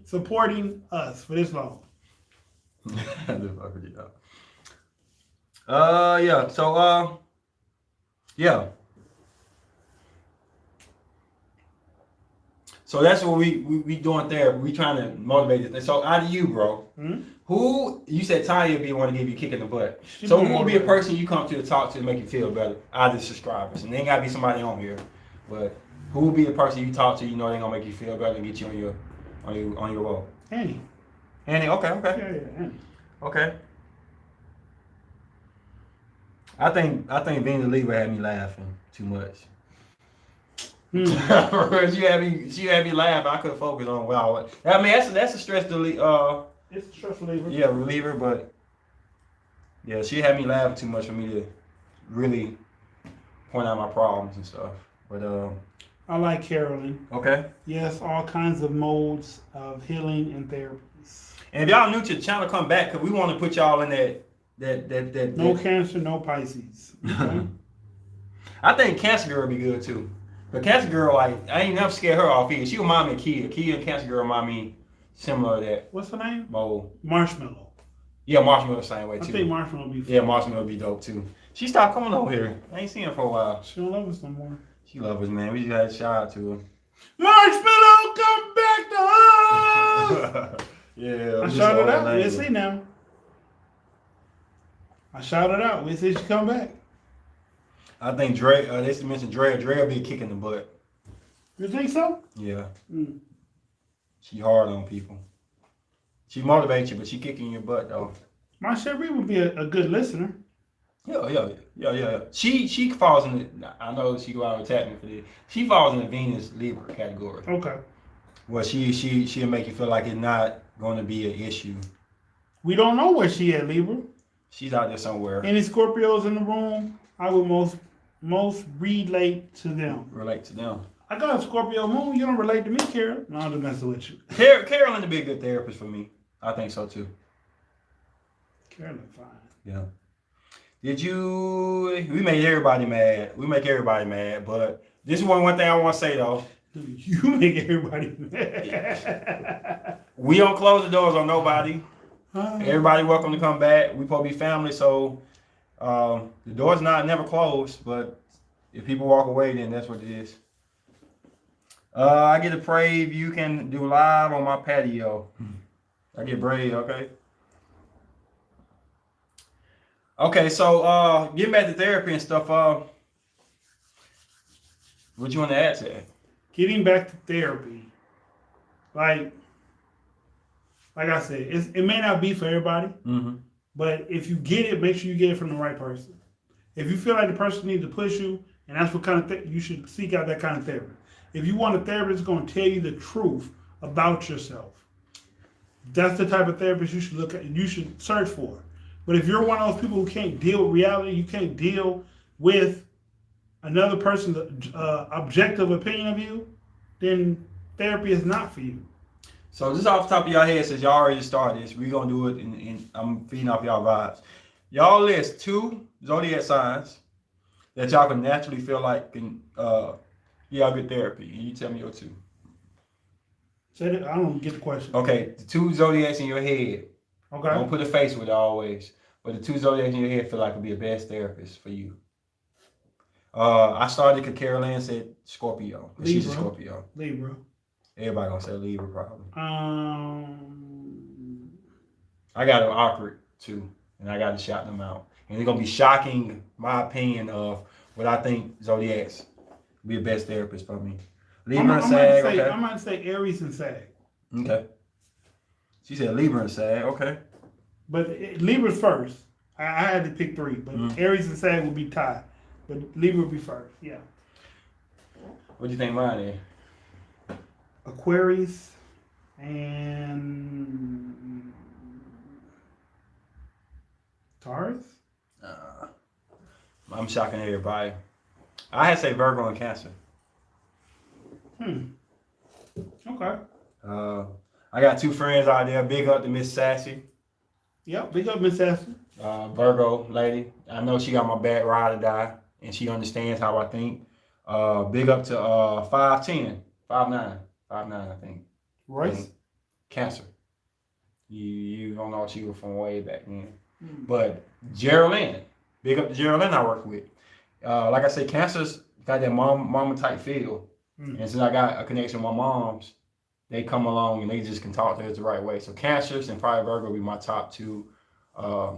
supporting us for this long. Yeah. So yeah. So that's what we doing there. We trying to motivate it. So out of you, bro, who you said Tanya be want to give you a kick in the butt. So who will be a person you come to talk to make you feel better out of the subscribers? And they ain't gotta be somebody on here, but who will be the person you talk to? You know they gonna make you feel better and get you on your roll. Annie. Okay. Yeah, Annie. Okay. I think Venus Libra had me laughing too much. She had me laughing. I couldn't focus on wow. I mean that's a stress reliever. It's a stress reliever. Yeah, reliever, but yeah, she had me laughing too much for me to really point out my problems and stuff. But I like Carolyn. Okay. Yes, all kinds of modes of healing and therapies. And if y'all new to the channel, come back because we want to put y'all in that no Cancer, no Pisces. Okay? I think Cancer girl would be good too. But Cancer Girl, like, I ain't never scared her off either. She remind me of Kia. Kia and Cancer Girl remind me similar to that. What's her name? Mold. Marshmallow. Yeah, Marshmallow the same way I too. think Marshmallow be fun. Yeah, Marshmallow be dope too. She stopped coming over here. I ain't seen her for a while. She don't love us no more. She love us, man. We just had a shout out to her. Marshmallow, come back to us! Yeah. I shouted out. We'll see now. I shouted out. We'll see if she come back. I think Dre, they just mentioned Dre. Dre will be kicking the butt. You think so? Yeah. Mm. She hard on people. She motivates you, but she kicking your butt though. My Cherie would be a good listener. Yeah. She falls in the, I know she go out and attack me for this. She falls in the Venus Libra category. Okay. Well, she'll make you feel like it's not going to be an issue. We don't know where she at, Libra. She's out there somewhere. Any Scorpios in the room, I would most relate to them. Relate to them. I got a Scorpio moon. You don't relate to me, Carol. No, I'm just messing with you. Carolyn would be a good therapist for me. I think so too. Carolyn, fine. Yeah. We make everybody mad. We make everybody mad, but this is one thing I want to say though. Dude, you make everybody mad. We don't close the doors on nobody. Everybody welcome to come back. We supposed to be family, so the door's never closed, but if people walk away, then that's what it is. I get to pray if you can do live on my patio. I get brave, okay? Okay, so getting back to therapy and stuff, what you want to add to that? Getting back to therapy, like I said, it may not be for everybody, but if you get it, make sure you get it from the right person. If you feel like the person needs to push you, and that's what kind of you should seek out that kind of therapy. If you want a therapist that's going to tell you the truth about yourself, that's the type of therapist you should look at. You should search for. But if you're one of those people who can't deal with reality, you can't deal with another person's objective opinion of you, then therapy is not for you. So just off the top of your head, since y'all already started this, we're going to do it, and I'm feeding off y'all vibes. Y'all list 2 zodiac signs that y'all can naturally feel like can give y'all good therapy. And you tell me your 2. Say that, I don't get the question. Okay, the 2 zodiacs in your head. Okay. Don't put a face with it always. But the 2 zodiacs in your head feel like would be the best therapist for you. I started because Carol Ann said Scorpio. She's a Scorpio. Libra. Everybody gonna say Libra probably. I got it awkward too, and I got to shout them out. And it's gonna be shocking my opinion of what I think zodiacs be the best therapist for me. Libra and Sag. Okay. I might say Aries and Sag. Okay. She said Libra and Sag. Okay. But Libra's first. I had to pick 3, but Aries and Sag would be tied. But Libra would be first. Yeah. What do you think mine is? Aquarius and Taurus. I'm shocking everybody. I had to say Virgo and Cancer. Okay. I got 2 friends out there. Big up to Miss Sassy. Yep. Big up Miss Sassy. Virgo lady. I know she got my back, ride or die, and she understands how I think. Big up to 5'10", 5'9", 5'9", I think. Royce. Cancer. You don't know, she was from way back then. But Geraldine. Big up to Geraldine I work with. Like I said, Cancer's got that mama type feel. And since I got a connection with my moms, they come along and they just can talk to us the right way. So Cancers and probably Virgo will be my top 2. I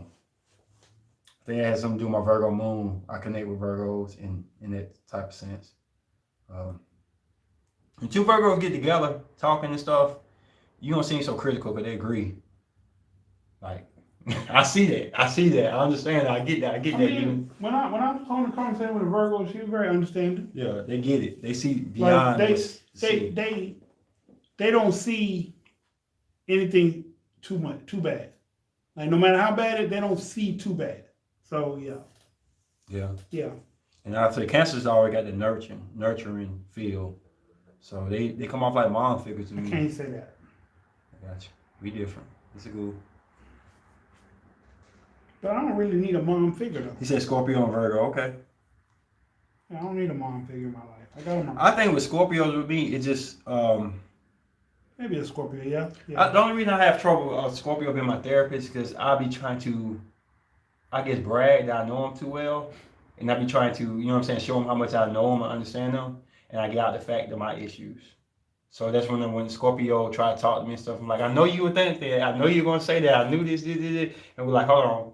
think it has something to do with my Virgo moon. I connect with Virgos in that type of sense. When 2 Virgos get together, talking and stuff, you don't seem so critical because they agree. Like, I see that. I understand that. I get that. Mean, when I was on the conversation with a Virgo, she was very understanding. Yeah, they get it. They see beyond. Like they don't see anything too bad. Like no matter how bad it, they don't see too bad. So yeah. And I say Cancer's already got the nurturing feel. So they come off like mom figures to me. I can't say that. I got you. We different. It's a good. But I don't really need a mom figure though. He said Scorpio and Virgo. Okay. Yeah, I don't need a mom figure in my life. I got a mom. I think with Scorpios with me, it just Maybe a Scorpio, yeah. the only reason I have trouble Scorpio being my therapist because I'll be trying to, I guess, brag that I know him too well, and I'll be trying to, you know what I'm saying, show him how much I know him and understand him, and I get out the fact of my issues. So that's when Scorpio try to talk to me and stuff, I'm like, I know you would think that, I know you're gonna say that, I knew this, and we're like, hold on,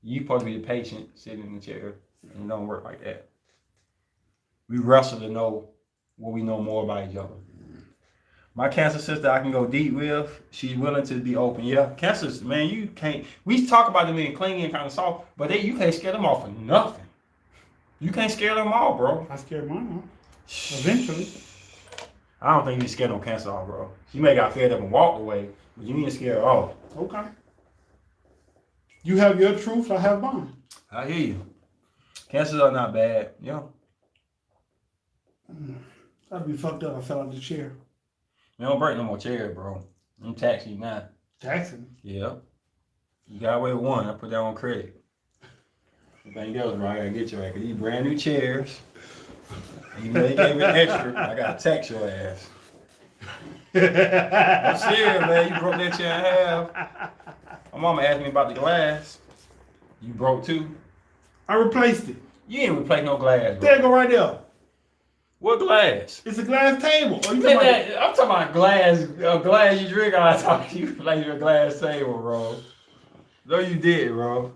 you supposed to be the patient sitting in the chair, and it don't work like that. We wrestle to know what we know more about each other. My Cancer sister, I can go deep with. She's willing to be open. Yeah, Cancers, man, you can't. We talk about them being clingy and kind of soft, but you can't scare them off for nothing. You can't scare them off, bro. I scared mine off. Eventually. I don't think you can scare no Cancer off, bro. She may got fed up and walked away, but you need to scare her off. Okay. You have your truth, I have mine. I hear you. Cancers are not bad. Yeah. I'd be fucked up. I fell out the chair. We don't break no more chairs, bro. I'm taxing you now. Taxing? Yeah. You got away with one. I put that on credit. Everything else, bro, I gotta get your ass. These brand new chairs. Even though they gave me extra, I gotta tax your ass. I'm serious, man. You broke that chair in half. My mama asked me about the glass. You broke too? I replaced it. You ain't replace no glass, bro. There you go right there. What glass? It's a glass table. Oh, I'm talking about glass you drink out of. You replaced your glass table, bro. No, you did, bro.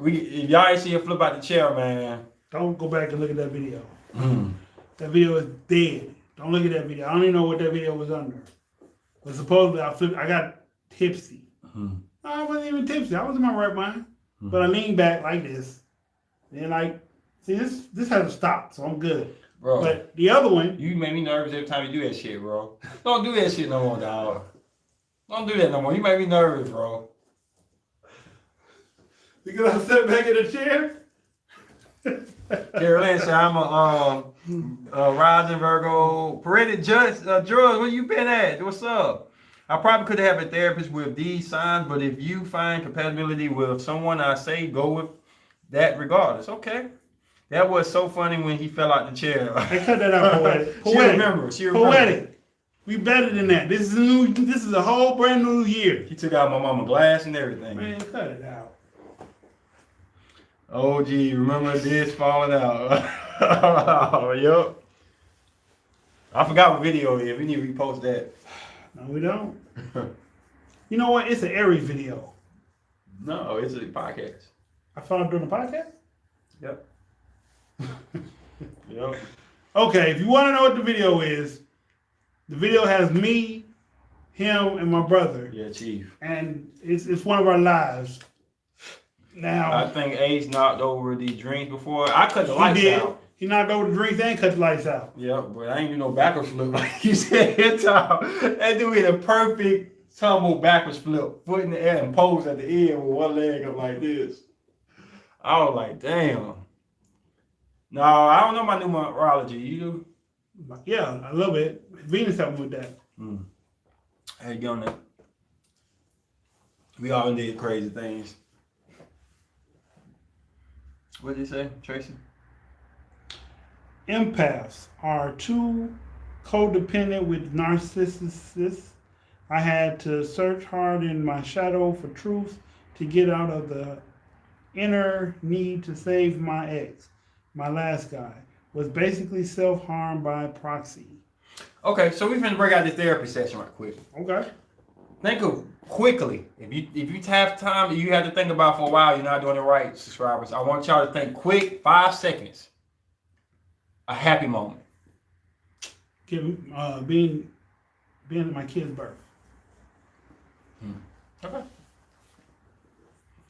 If y'all ain't see it flip out the chair, man. Don't go back and look at that video. That video is dead. Don't look at that video. I don't even know what that video was under. But supposedly I got tipsy. No, I wasn't even tipsy. I was in my right mind. But I leaned back like this. And see, this has to stop, so I'm good. Bro. But the other one. You make me nervous every time you do that shit, bro. Don't do that shit no more, dog. Don't do that no more. You make me nervous, bro. Because I sat back in the chair? Carolyn said, I'm a rising Virgo. Parented drugs, where you been at? What's up? I probably could have a therapist with these signs, but if you find compatibility with someone, I say go with that regardless. Okay. That was so funny when he fell out the chair. I cut that out, poetic. She remember. Poetic. We better than that. This is a whole brand new year. He took out my mama glass and everything. Man, cut it out. Oh, gee, remember this falling out. Oh, yup. I forgot what video it is. We need to repost that. No, we don't. You know what? It's an Aries video. No, it's a podcast. I found it during the podcast? Yep. Yep. Okay, if you want to know what the video is, the video has me, him, and my brother. Yeah, Chief. And it's one of our lives. Now, I think Ace knocked over the drinks before. I cut the lights out. He knocked over the drinks and cut the lights out. Yeah, but I ain't do no backwards flip like you said. That dude hit a perfect tumble backwards flip, foot in the air and pose at the end with one leg up like this. I was like, damn. No, I don't know my numerology. You do? Yeah, a little bit. Venus helped me with that. How you going there? We all did crazy things. What did you say, Tracy? Empaths are too codependent with narcissists. I had to search hard in my shadow for truth to get out of the inner need to save my ex. My last guy was basically self-harm by proxy. Okay, so we're gonna break out this therapy session right quick. Okay. Think of quickly. If you have time, you have to think about for a while. You're not doing it right, subscribers. I want y'all to think quick, 5 seconds. A happy moment. Being at my kid's birth. Okay.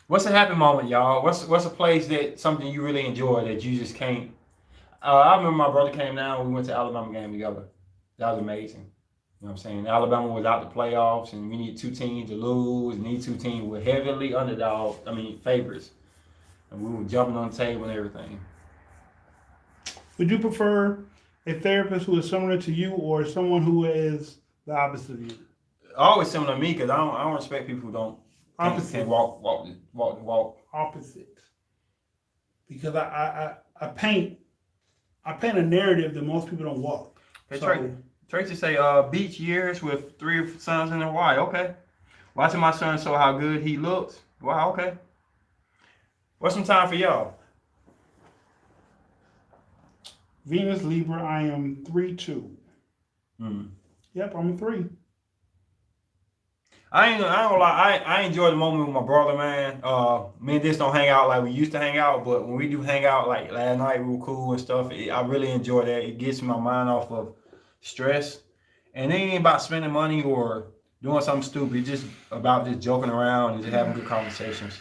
What's a happy moment, y'all? What's a place that something you really enjoy that you just can't? I remember my brother came down. We went to Alabama game together. That was amazing. You know what I'm saying? Alabama was out the playoffs, and we need 2 teams to lose, and these 2 teams were heavily favorites. And we were jumping on the table and everything. Would you prefer a therapist who is similar to you or someone who is the opposite of you? Always similar to me, because I don't respect people who don't opposite. Can't walk the walk. Opposite. because I paint a narrative that most people don't walk. Hey, So, Tracy say, beach years with 3 sons and a wife. Okay. Watching my son show how good he looks. Wow, okay. What's some time for y'all? Venus Libra, I am 3-2. Mm. Yep, I'm a 3. I don't lie. I enjoy the moment with my brother, man. Me and this don't hang out like we used to hang out, but when we do hang out, like last night, we were cool and stuff. I really enjoy that. It gets my mind off of stress, and it ain't about spending money or doing something stupid. It's just about just joking around and just having good conversations.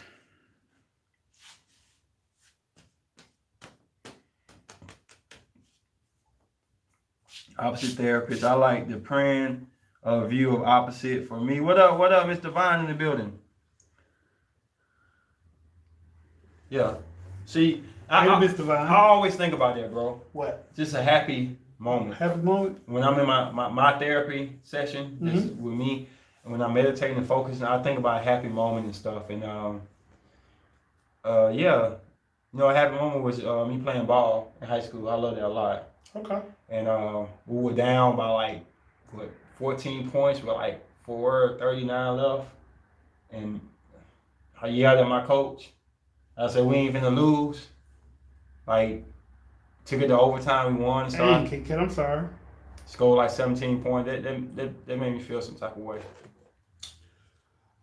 Opposite therapist. I like the praying view of opposite for me. What up, Mr. Divine in the building? Yeah. See, Mr. Divine. I always think about that, bro. What? Just a happy moment. Happy moment? When I'm in my therapy session, just with me, and when I'm meditating and focusing, I think about a happy moment and stuff. And yeah, you know, a happy moment was me playing ball in high school. I love that a lot. Okay. And we were down by like 14 points with like 4:39 left, and I yelled at my coach. I said, "We ain't finna lose." Like, took it to overtime. We won. So Hey, kid, I'm sorry. Scored like 17 points. That made me feel some type of way.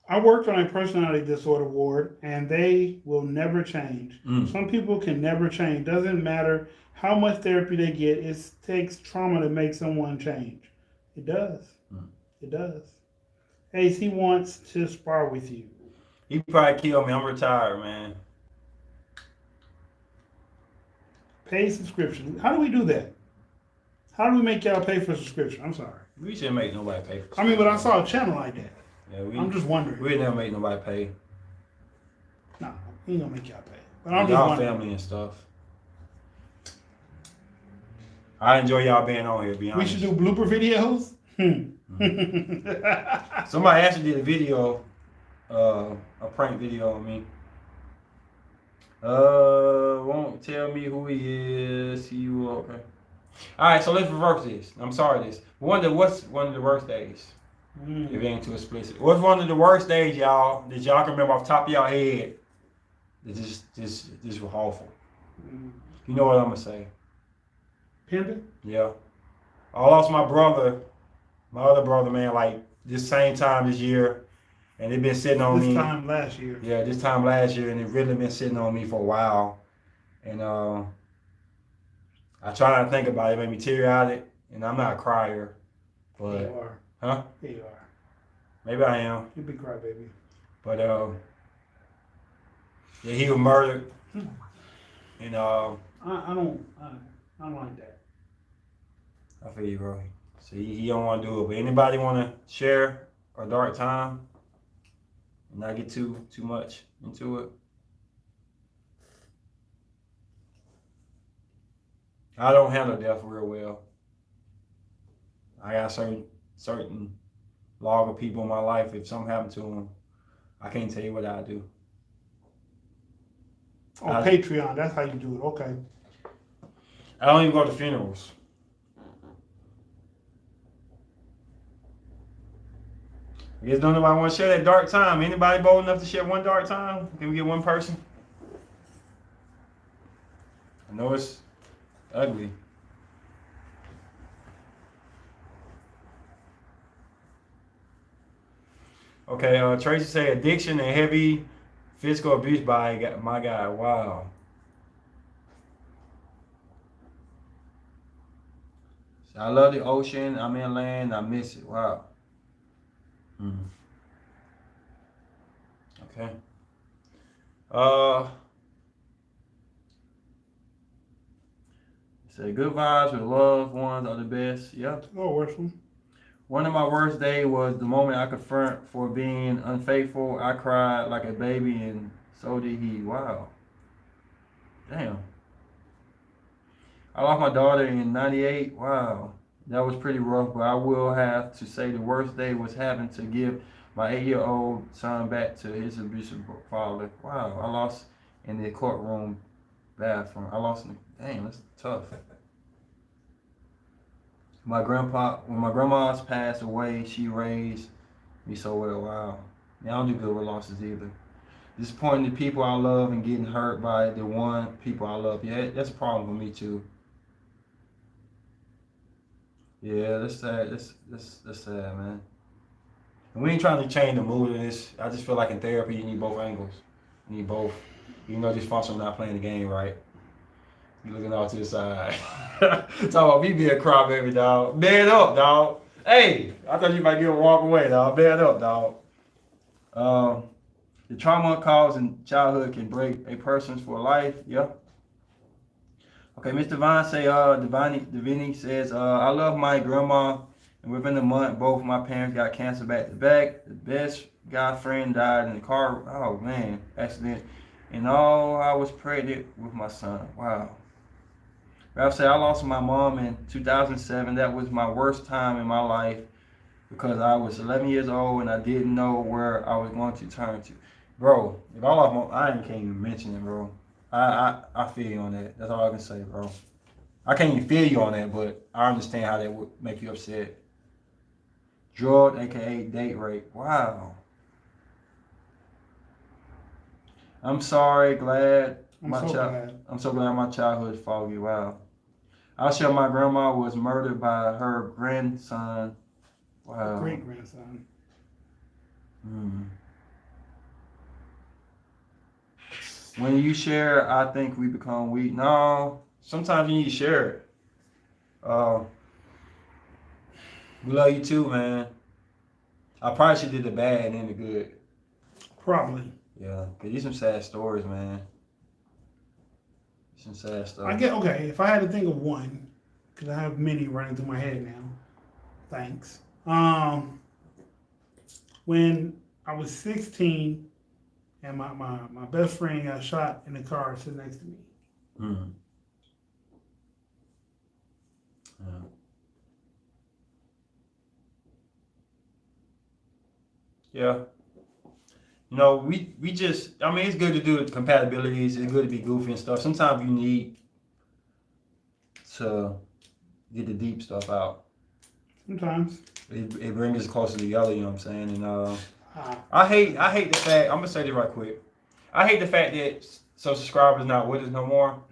I worked on a personality disorder ward, and they will never change. Some people can never change. Doesn't matter how much therapy they get. It takes trauma to make someone change. It does. It does. Ace, he wants to spar with you. He probably killed me. I'm retired, man. Pay subscription. How do we do that? How do we make y'all pay for subscription? I'm sorry. We shouldn't make nobody pay for. I mean, but I saw a channel like that. Yeah, I'm just wondering. We never make nobody pay. No, he ain't gonna make y'all pay. But I'm just Y'all wondering. family and stuff. I enjoy y'all being on here. Be We honest. should do blooper videos. Somebody actually did a video, a prank video on me. Won't tell me who he is. He will. Okay. All right, so let's reverse this. I'm sorry, this. What's one of the worst days? If it ain't too explicit. What's one of the worst days, y'all, that y'all can remember off the top of y'all head? That just was awful. You know what I'm gonna say? Pimping? Yeah. I lost my other brother, man, like this same time this year, and it been sitting on me. This time last year. Yeah, this time last year, and it really been sitting on me for a while. And I try not to think about it, it made me teary-eyed, and I'm not a crier, but Yeah, you are. huh? Yeah, you are. Maybe I am. You big crybaby. But yeah, he was murdered. And I don't like that. I feel you, bro. So he don't want to do it. But anybody want to share a dark time and not get too much into it? I don't handle death real well. I got certain log of people in my life. If something happened to them, I can't tell you what I do. Oh, Patreon. That's how you do it. Okay. I don't even go to funerals. I guess don't nobody want to share that dark time. Anybody bold enough to share one dark time? Can we get one person? I know it's ugly. Okay, Tracy say addiction and heavy physical abuse by my guy. Wow. So I love the ocean. I'm inland. I miss it. Wow. Okay. Say good vibes with loved ones are the best. Yep. Oh, worst one. One of my worst days was the moment I confront for being unfaithful. I cried like a baby, and so did he. Wow. Damn. I lost my daughter in '98. Wow. That was pretty rough, but I will have to say the worst day was having to give my 8-year-old son back to his abusive father. Wow. I lost in the courtroom bathroom. I lost in the, damn, that's tough. My grandpa, when my grandma's passed away, she raised me so well. Wow. Yeah, I don't do good with losses either. Disappointing the people I love and getting hurt by the one people I love. Yeah, that's a problem for me too. Yeah, that's sad. That's sad, man. And we ain't trying to change the mood of this. I just feel like in therapy, you need both angles. You need both. You know, just functional not playing the game right. You looking out to the side. Talking about me being a crybaby, dog. Man up, dog. Hey, I thought you might get a walk away, dog. Man up, dog. The trauma caused in childhood can break a person for life. Yep. Okay, Mr. Devine say, Davini says, I love my grandma, and within a month, both my parents got cancer back to back. The best guy friend died in the car, oh man, accident. And I was pregnant with my son. Wow. Ralph said, I lost my mom in 2007. That was my worst time in my life because I was 11 years old and I didn't know where I was going to turn to. Bro, if I lost my, I can't even mention it, bro. I feel you on that. That's all I can say, bro. I can't even feel you on that, but I understand how that would make you upset. Drug, aka date rape. Wow. I'm sorry, glad. I'm so glad my childhood is foggy. Wow. I'll share my grandma was murdered by her grandson. Wow. Great grandson. When you share, I think we become weak. No, sometimes you need to share it. We love you too, man. I probably should did the bad and then the good. Probably. Yeah, cause these some sad stories, man. Some sad stuff. I get okay. If I had to think of one, because I have many running through my head now. Thanks. When I was 16, and my best friend got shot in the car sitting next to me. Yeah. Yeah. You know, we just, I mean, it's good to do compatibilities. It's good to be goofy and stuff. Sometimes you need to get the deep stuff out. Sometimes. It brings us closer together, you know what I'm saying? And I hate the fact, I'm going to say this right quick. I hate the fact that some subscribers not with us no more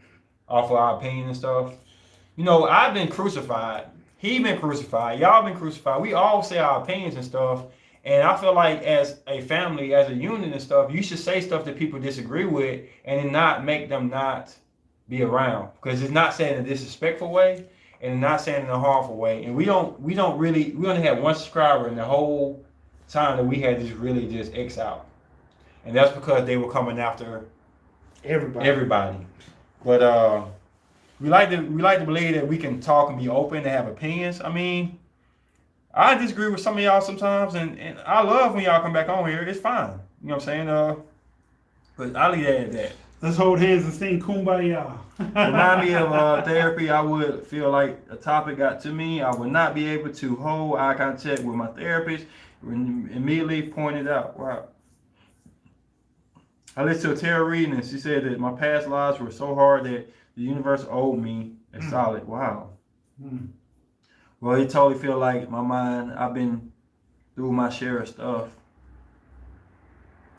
off of our opinion and stuff. You know, I've been crucified. He been crucified. Y'all been crucified. We all say our opinions and stuff. And I feel like as a family, as a unit and stuff, you should say stuff that people disagree with and not make them not be around. Because it's not said in a disrespectful way and not saying in a harmful way. And we only had one subscriber in the whole time that we had just X out. And that's because they were coming after everybody. But we like to believe that we can talk and be open and have opinions. I mean, I disagree with some of y'all sometimes, and I love when y'all come back on here. It's fine. You know what I'm saying? But I'll leave that at that. Let's hold hands and sing Kumbaya. Remind me of therapy. I would feel like a topic got to me. I would not be able to hold eye contact with my therapist. Immediately pointed out. Wow. I listened to a tarot reading, and she said that my past lives were so hard that the universe owed me a solid. Wow. Well, it totally feel like my mind, I've been through my share of stuff.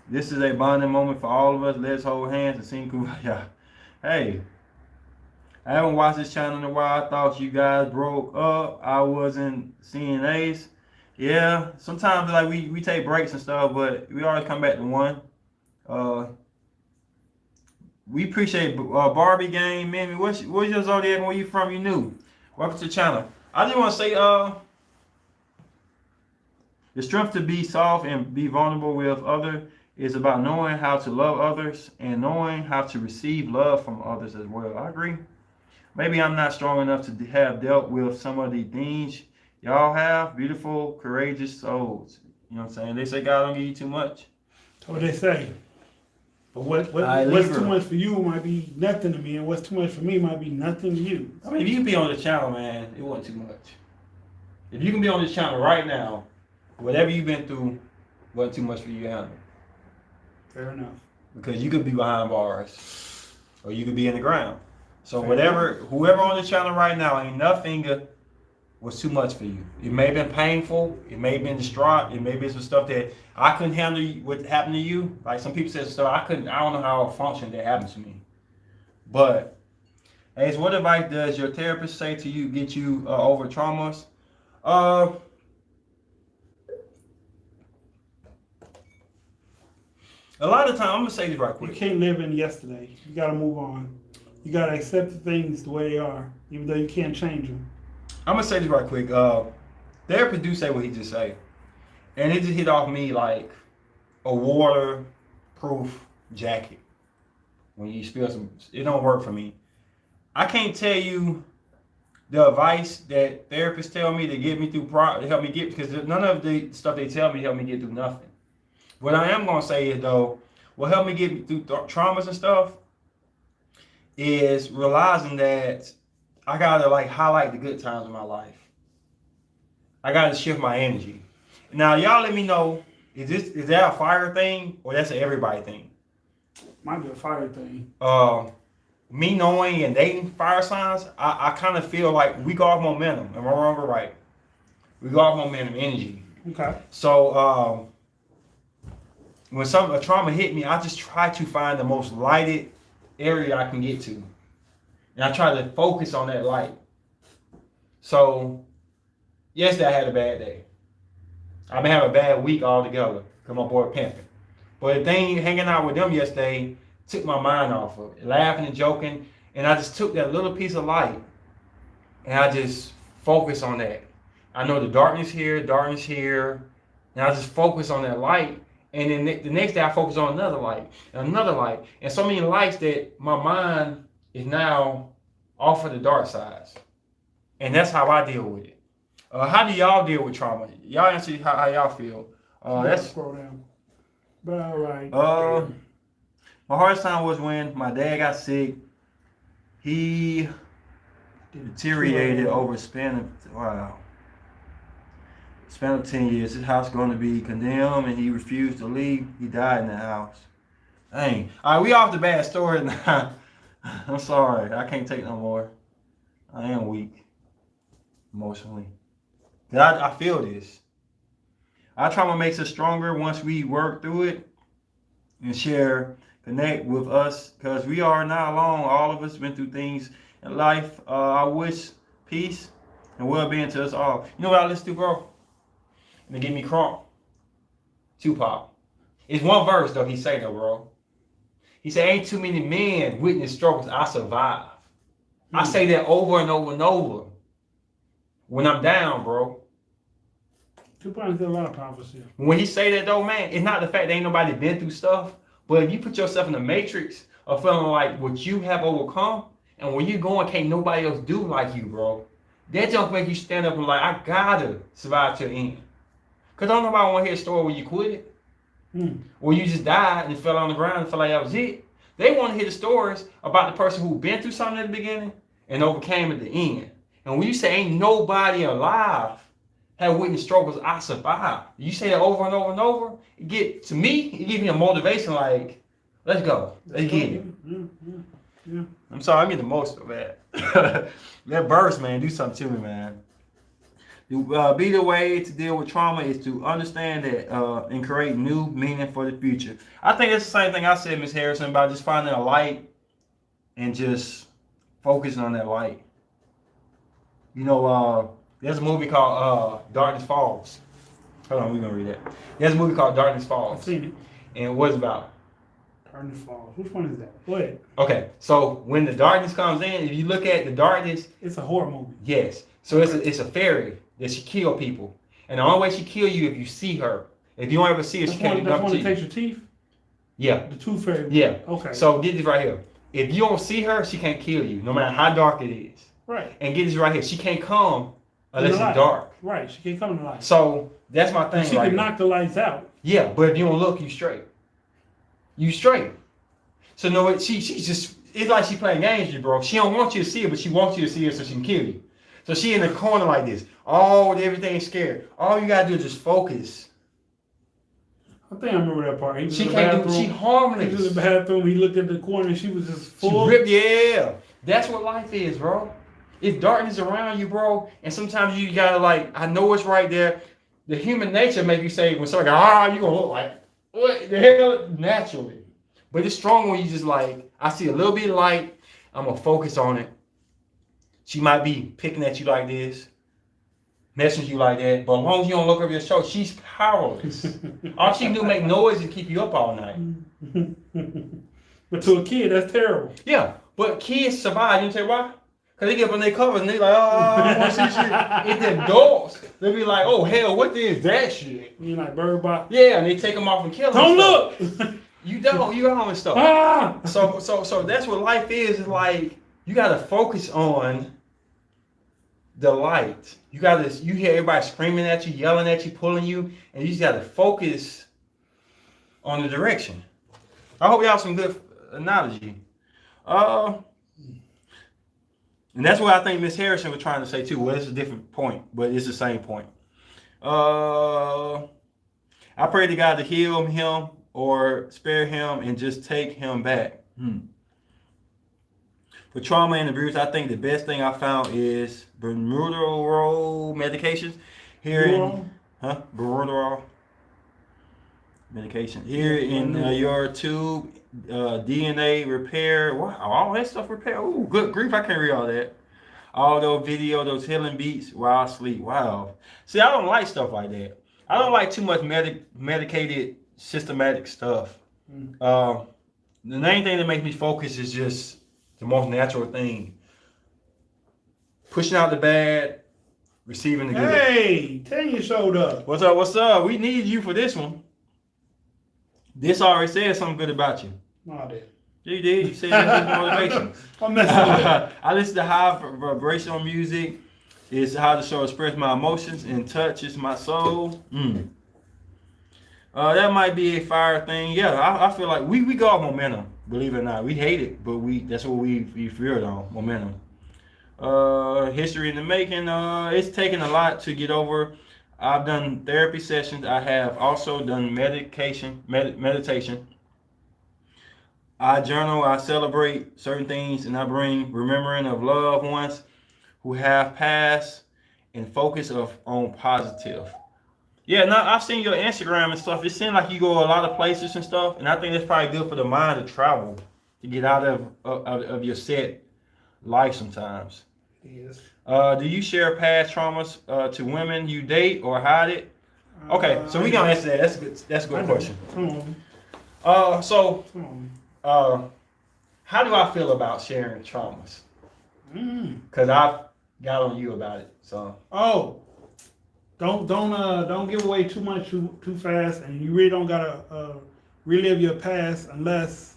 This is a bonding moment for all of us. Let's hold hands and sing Kumbaya. Hey, I haven't watched this channel in a while. I thought you guys broke up. I wasn't seeing Ace. Yeah, sometimes like we take breaks and stuff, but we always come back to one. We appreciate Barbie Game. Man, what's your zodiac and where you from? You new. Welcome to the channel. I just want to say, the strength to be soft and be vulnerable with others is about knowing how to love others and knowing how to receive love from others as well. I agree. Maybe I'm not strong enough to have dealt with some of the things y'all have. Beautiful, courageous souls. You know what I'm saying? They say God don't give you too much. That's what they say. But what's too much for you might be nothing to me, and what's too much for me might be nothing to you. I mean, if you can be on this channel, man, it wasn't too much. If you can be on this channel right now, whatever you've been through wasn't too much for you to handle. Fair enough. Because you could be behind bars. or you could be in the ground. So Fair whoever on the channel right now, ain't nothing was too much for you. It may have been painful. It may have been distraught. It may have been some stuff that I couldn't handle what happened to you. Like some people said stuff I don't know how it functioned that happened to me. But, Ace, what advice does your therapist say to you get you over traumas? A lot of time, I'm gonna say this right quick. You can't live in yesterday. You gotta move on. You gotta accept the things the way they are, even though you can't change them. I'm gonna say this right quick. Therapist do say what he just say, and it just hit off me like a waterproof jacket. When you spill some, it don't work for me. I can't tell you the advice that therapists tell me to get me through, to help me get, because none of the stuff they tell me help me get through nothing. What I am gonna say is though, what helped me get through traumas and stuff is realizing that I gotta like highlight the good times in my life. I gotta shift my energy. Now y'all let me know, is that a fire thing or that's an everybody thing? Might be a fire thing. Me knowing and dating fire signs, I kind of feel like we go off momentum. Am I wrong or right? We go off momentum, energy. Okay. So when a trauma hit me, I just try to find the most lighted area I can get to. And I try to focus on that light. So, yesterday I had a bad day. I've been having a bad week altogether because my boy pimping. But the thing, hanging out with them yesterday took my mind off of it. Laughing and joking. And I just took that little piece of light and I just focused on that. I know the darkness here. And I just focus on that light. And then the next day I focus on another light, and so many lights that my mind is now off of the dark sides. And that's how I deal with it. How do y'all deal with trauma? Y'all answer how y'all feel. That's scroll down. But all right. My hardest time was when my dad got sick. He deteriorated over a span of 10 years. His house going to be condemned, and he refused to leave. He died in the house. Dang. All right, we off the bad story now. I'm sorry. I can't take no more. I am weak emotionally. I feel this. Our trauma makes us stronger once we work through it and connect with us, because we are not alone. All of us been through things in life. I wish peace and well-being to us all. You know what I listen to, bro? And they give me crunk. Tupac. It's one verse though he say though, bro. He said, ain't too many men witness struggles I survive. I say that over and over and over. When I'm down, bro. Tupac did a lot of powerful shit. When he say that though, man, it's not the fact that ain't nobody been through stuff, but if you put yourself in the matrix of feeling like what you have overcome, and when you're going, can't nobody else do like you, bro. That just make you stand up and like, I gotta survive till the end. Because don't nobody want to hear a story where you quit it. Where you just died and fell on the ground and felt like that was it. They want to hear the stories about the person who been through something at the beginning and overcame at the end. And when you say ain't nobody alive have witnessed struggles I survived, you say that over and over and over, it gives me a motivation like, let's go. Let's get it. Yeah. I'm sorry, I get the most of that. That verse, man, do something to me, man. Be the way to deal with trauma is to understand that and create new meaning for the future. I think it's the same thing I said, Miss Harrison, about just finding a light and just focusing on that light. You know, there's a movie called Darkness Falls. Hold on, we're going to read that. There's a movie called Darkness Falls. I've seen it. And what's it about? Darkness Falls. Which one is that? Go ahead. Okay, so when the darkness comes in, if you look at the darkness, it's a horror movie. Yes. So it's a fairy that she kill people, and the only way she kill you if you see her. If you don't ever see her, she can't do nothing to you. That's one that takes your teeth. Yeah. The tooth fairy. Yeah. Okay. So get this right here. If you don't see her, she can't kill you, no matter how dark it is. Right. And get this right here. She can't come unless it's dark. Right. She can't come in the light. So that's my thing. She can knock the lights out. Yeah, but if you don't look, you straight. You straight. So no, she's just. It's like she playing games with you, bro. She don't want you to see her, but she wants you to see her so she can kill you. So she in the corner like this. Oh, everything's scared. All you gotta do is just focus. I think I remember that part. He was She in the can't do. bathroom. She harmless. He was in the bathroom. He looked at the corner and she was just She full. ripped. Yeah, that's what life is, bro. It's darkness around you, bro. And sometimes you gotta like. I know it's right there. The human nature make you say when somebody you gonna look like what the hell naturally. But it's strong when you just like. I see a little bit of light. I'm gonna focus on it. She might be picking at you like this, messing with you like that, but as long as you don't look over your shoulder, she's powerless. All she can do is make noise and keep you up all night. But to a kid, that's terrible. Yeah, but kids survive. You know tell you why? Because they get up on their covers and they like, I want to see shit. It's the adults. They be like, oh, hell, what is that shit? You like bird box? Yeah, and they take them off and kill them. Don't look! You don't. You got and stuff. Ah! So that's what life is. It's like, you got to focus on the light. You hear everybody screaming at you, yelling at you, pulling you, and you just got to focus on the direction. I hope y'all have some good analogy. And that's what I think Miss Harrison was trying to say too. Well, it's a different point, but it's the same point. I pray to God to heal him or spare him and just take him back. For trauma and abuse, I think the best thing I found is Bermuda medications here in Bermuda medication here in your tube, DNA repair. Wow, all that stuff repair. Oh, good grief! I can't read all that. All those video, those healing beats while I sleep. Wow. See, I don't like stuff like that. I don't like too much medicated, systematic stuff. The main thing that makes me focus is just the most natural thing. Pushing out the bad, receiving the good. Hey, Tanya showed up. What's up? What's up? We need you for this one. This already said something good about you. No, I did. You did. You said that's motivation. I'm messing with it. I listen to high vibrational music. It's how to show express my emotions and touches my soul. That might be a fire thing. Yeah, I feel like we go off momentum. Believe it or not, we hate it, but that's what we feel on momentum. History in the making. It's taken a lot to get over. I've done therapy sessions. I have also done meditation. I journal. I celebrate certain things, and I bring remembering of loved ones who have passed and focus on positive. Yeah, now I've seen your Instagram and stuff. It seems like you go a lot of places and stuff, and I think that's probably good for the mind to travel, to get out of your set life sometimes. Yes. Do you share past traumas to women you date or hide it? Okay, so we gonna answer that. That's good. That's a good question. Come on. So Come on. how do I feel about sharing traumas? Because I've got on you about it. So. Oh. Don't give away too much too fast, and you really don't gotta relive your past unless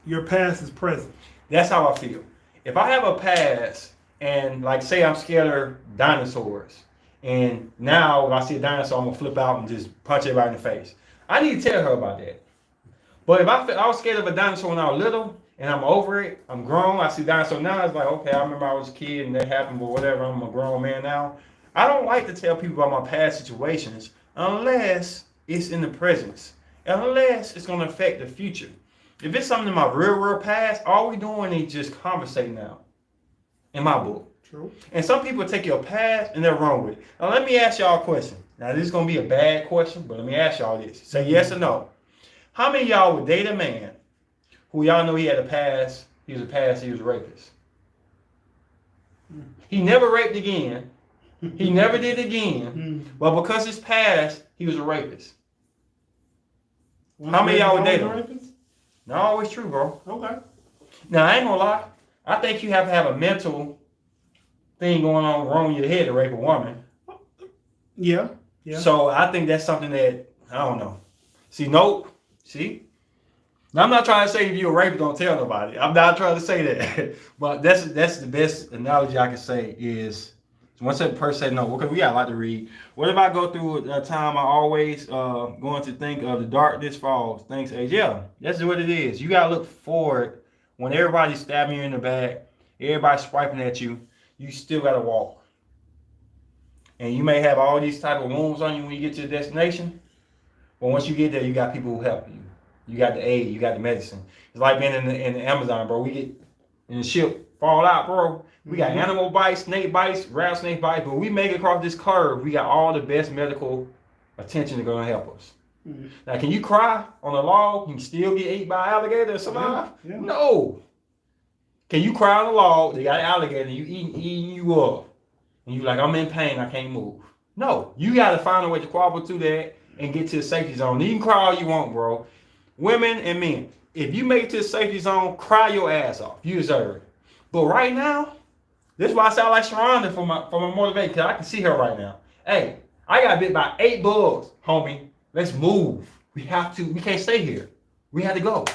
your past is present. That's how I feel. If I have a past and like say I'm scared of dinosaurs, and now if I see a dinosaur, I'm gonna flip out and just punch everybody in the face. I need to tell her about that. But if I was scared of a dinosaur when I was little and I'm over it, I'm grown, I see dinosaur now, it's like, okay, I remember I was a kid and that happened, but whatever, I'm a grown man now. I don't like to tell people about my past situations unless it's in the presence, unless it's going to affect the future. If it's something in my real past, all we're doing is just conversating now, in my book. True. And some people take your past and they're wrong with it. Now let me ask y'all a question. Now this is going to be a bad question, but let me ask y'all this. Say yes or no. How many of y'all would date a man who y'all know he had a past, he was a rapist? He never raped again. He never did it again, but because it's past, he was a rapist. How many of y'all would date him? Not always true, bro. Okay. Now, I ain't gonna lie. I think you have to have a mental thing going on wrong in your head to rape a woman. Yeah. Yeah. So I think that's something that, I don't know. See, nope. See? Now, I'm not trying to say if you're a rapist, don't tell nobody. I'm not trying to say that. But that's the best analogy I can say is, once a person said no, because we got a lot to read. What if I go through a time I always going to think of the darkness falls, things age? Yeah, that's what it is. You got to look forward when everybody's stabbing you in the back, everybody's swiping at you, you still got to walk. And you may have all these type of wounds on you when you get to your destination. But once you get there, you got people who help you. You got the aid, you got the medicine. It's like being in the Amazon, bro. We get in the ship, fall out, bro. We got animal bites, snake bites, rattlesnake bites, but we make it across this curve. We got all the best medical attention to gonna help us. Now, can you cry on a log and still get ate by an alligator and survive? Yeah. No. Can you cry on a log? They got an alligator, you eating you up, and you like, I'm in pain, I can't move. No, you got to find a way to crawl through that and get to the safety zone. You can cry all you want, bro. Women and men, if you make it to the safety zone, cry your ass off. You deserve it. But right now, this is why I sound like Sharonda for my motivation, because I can see her right now. Hey, I got bit by 8 bugs, homie. Let's move. We have to. We can't stay here. We have to go.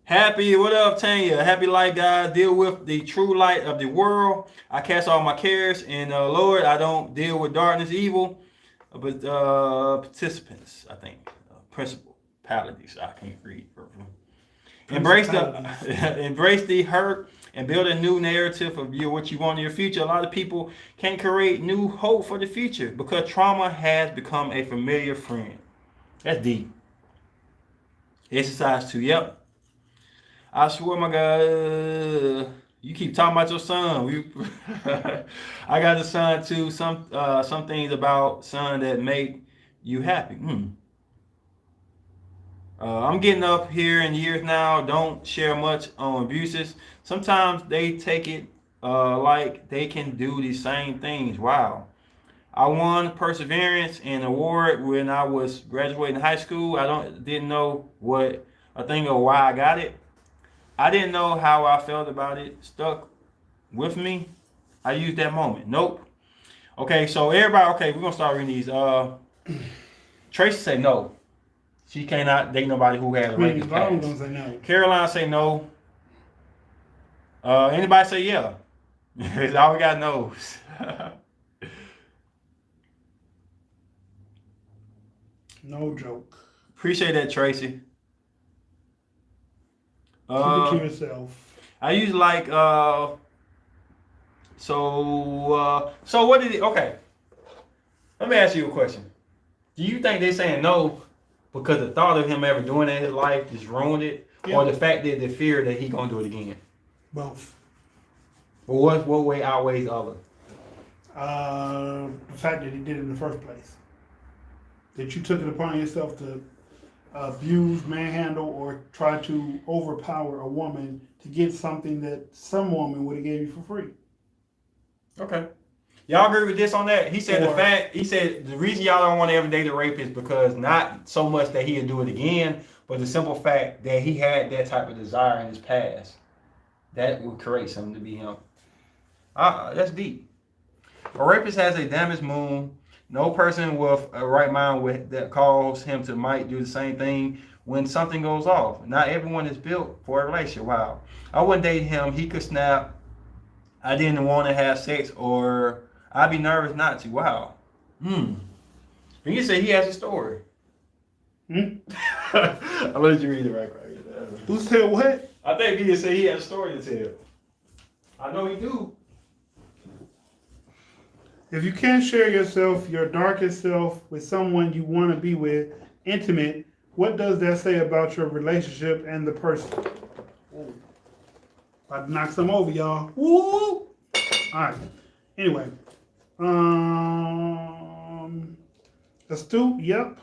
Happy, what up, Tanya? Happy light, guys. Deal with the true light of the world. I cast all my cares, and Lord, I don't deal with darkness, evil, but participants, I think, principalities. I can't read. Embrace the hurt and build a new narrative of what you want in your future. A lot of people can't create new hope for the future because trauma has become a familiar friend. That's deep. Exercise 2. Yep. I swear, my God, you keep talking about your son. I got a son too. Some things about son that make you happy. I'm getting up here in years now. Don't share much on abuses. Sometimes they take it like they can do the same things. Wow. I won perseverance and award when I was graduating high school. Didn't know what a thing or why I got it. I didn't know how I felt about it. Stuck with me. I used that moment. Nope. Okay, so everybody, we're going to start reading these. Tracy say no. She cannot date nobody who has a rapist past. I'm going to say no. Caroline say no. Anybody say yeah? It's all we got no's. No joke. Appreciate that, Tracy. Keep it to yourself. I usually like so what did it okay. Let me ask you a question. Do you think they're saying no because the thought of him ever doing it in his life just ruined it? Yeah. Or the fact that the fear that he gonna do it again? Both. But what way outweighs the other? The fact that he did it in the first place. That you took it upon yourself to abuse, manhandle, or try to overpower a woman to get something that some woman would have gave you for free. Okay. Y'all agree with this on that? He said the reason y'all don't want to ever date a rapist is because not so much that he'll do it again, but the simple fact that he had that type of desire in his past. That would create something to be him. That's deep. A rapist has a damaged moon. No person with a right mind that calls him to might do the same thing when something goes off. Not everyone is built for a relationship. Wow. I wouldn't date him. He could snap. I didn't want to have sex, or I'd be nervous not to. Wow. And you say he has a story. I'll let you read it right quick. Who said what? I think he just said he has a story to tell. I know he do. If you can't share yourself, your darkest self, with someone you want to be with, intimate, what does that say about your relationship and the person? About to knock some over, y'all. Woo! Alright. Anyway. Astute, yep.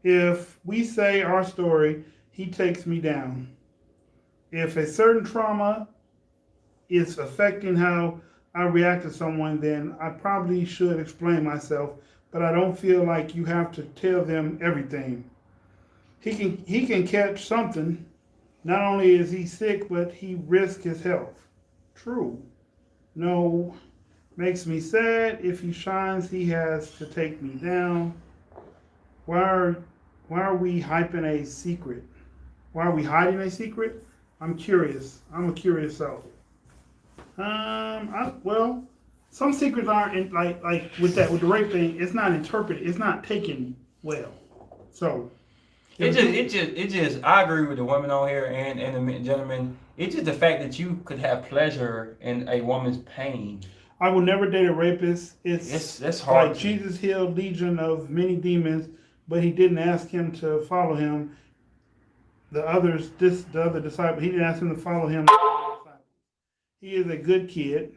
If we say our story, he takes me down. If a certain trauma is affecting how I react to someone, then I probably should explain myself, but I don't feel like you have to tell them everything. He can catch something. Not only is he sick, but he risks his health. True. No, makes me sad. If he shines, he has to take me down. Why are we hyping a secret? Why are we hiding a secret? I'm curious. I'm a curious soul. Well, some secrets aren't like with the rape thing. It's not interpreted. It's not taken well. So it just. I agree with the women on here and the gentlemen. It's just the fact that you could have pleasure in a woman's pain. I will never date a rapist. It's hard. Like Jesus healed legion of many demons, but he didn't ask him to follow him. The other disciple, he didn't ask him to follow him. He is a good kid.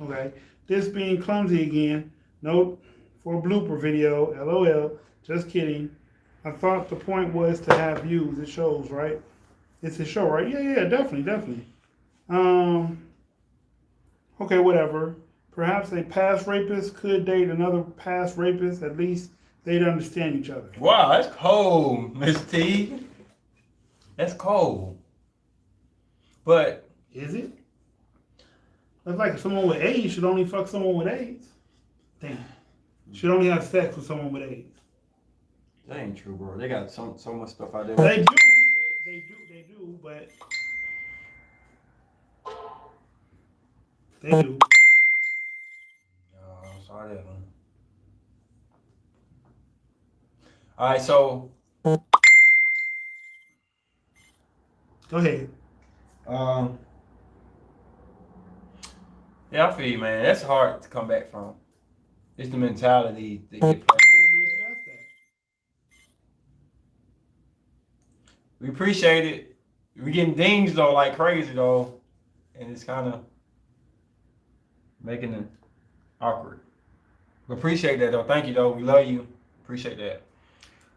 Okay. This being clumsy again. Note for a blooper video. LOL. Just kidding. I thought the point was to have views. It shows, right? It's a show, right? Yeah, definitely. Okay, whatever. Perhaps a past rapist could date another past rapist. At least they'd understand each other. Wow, that's cold, Miss T. That's cold. But is it? That's like someone with AIDS should only fuck someone with AIDS. Damn. Should only have sex with someone with AIDS. That ain't true, bro. They got so much stuff out there. They do, but they do. I'm sorry that one. All right, so go ahead. Yeah, I feel you, man. That's hard to come back from. It's the mentality that get We appreciate it. We getting dings though like crazy though, and it's kind of making it awkward. We appreciate that though. Thank you though. We love you. Appreciate that.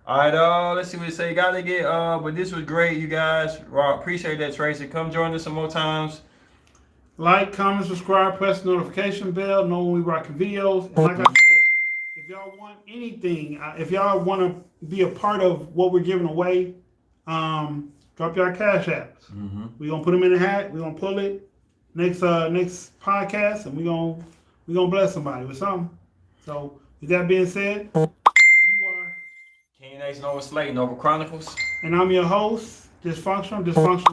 All right, let's see what it say. Gotta get but this was great, you guys. Well, appreciate that, Tracy. Come join us some more times. Like, comment, subscribe, press the notification bell. Know when we rocking videos. And like I said, if y'all want anything, if y'all want to be a part of what we're giving away, drop y'all cash apps. Mm-hmm. We're gonna put them in the hat. We're gonna pull it next podcast, and we're gonna bless somebody with something. So with that being said, you are King Aceonova Slay, Nova Chronicles, and I'm your host, Dysfunctional World.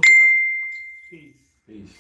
Peace. Peace.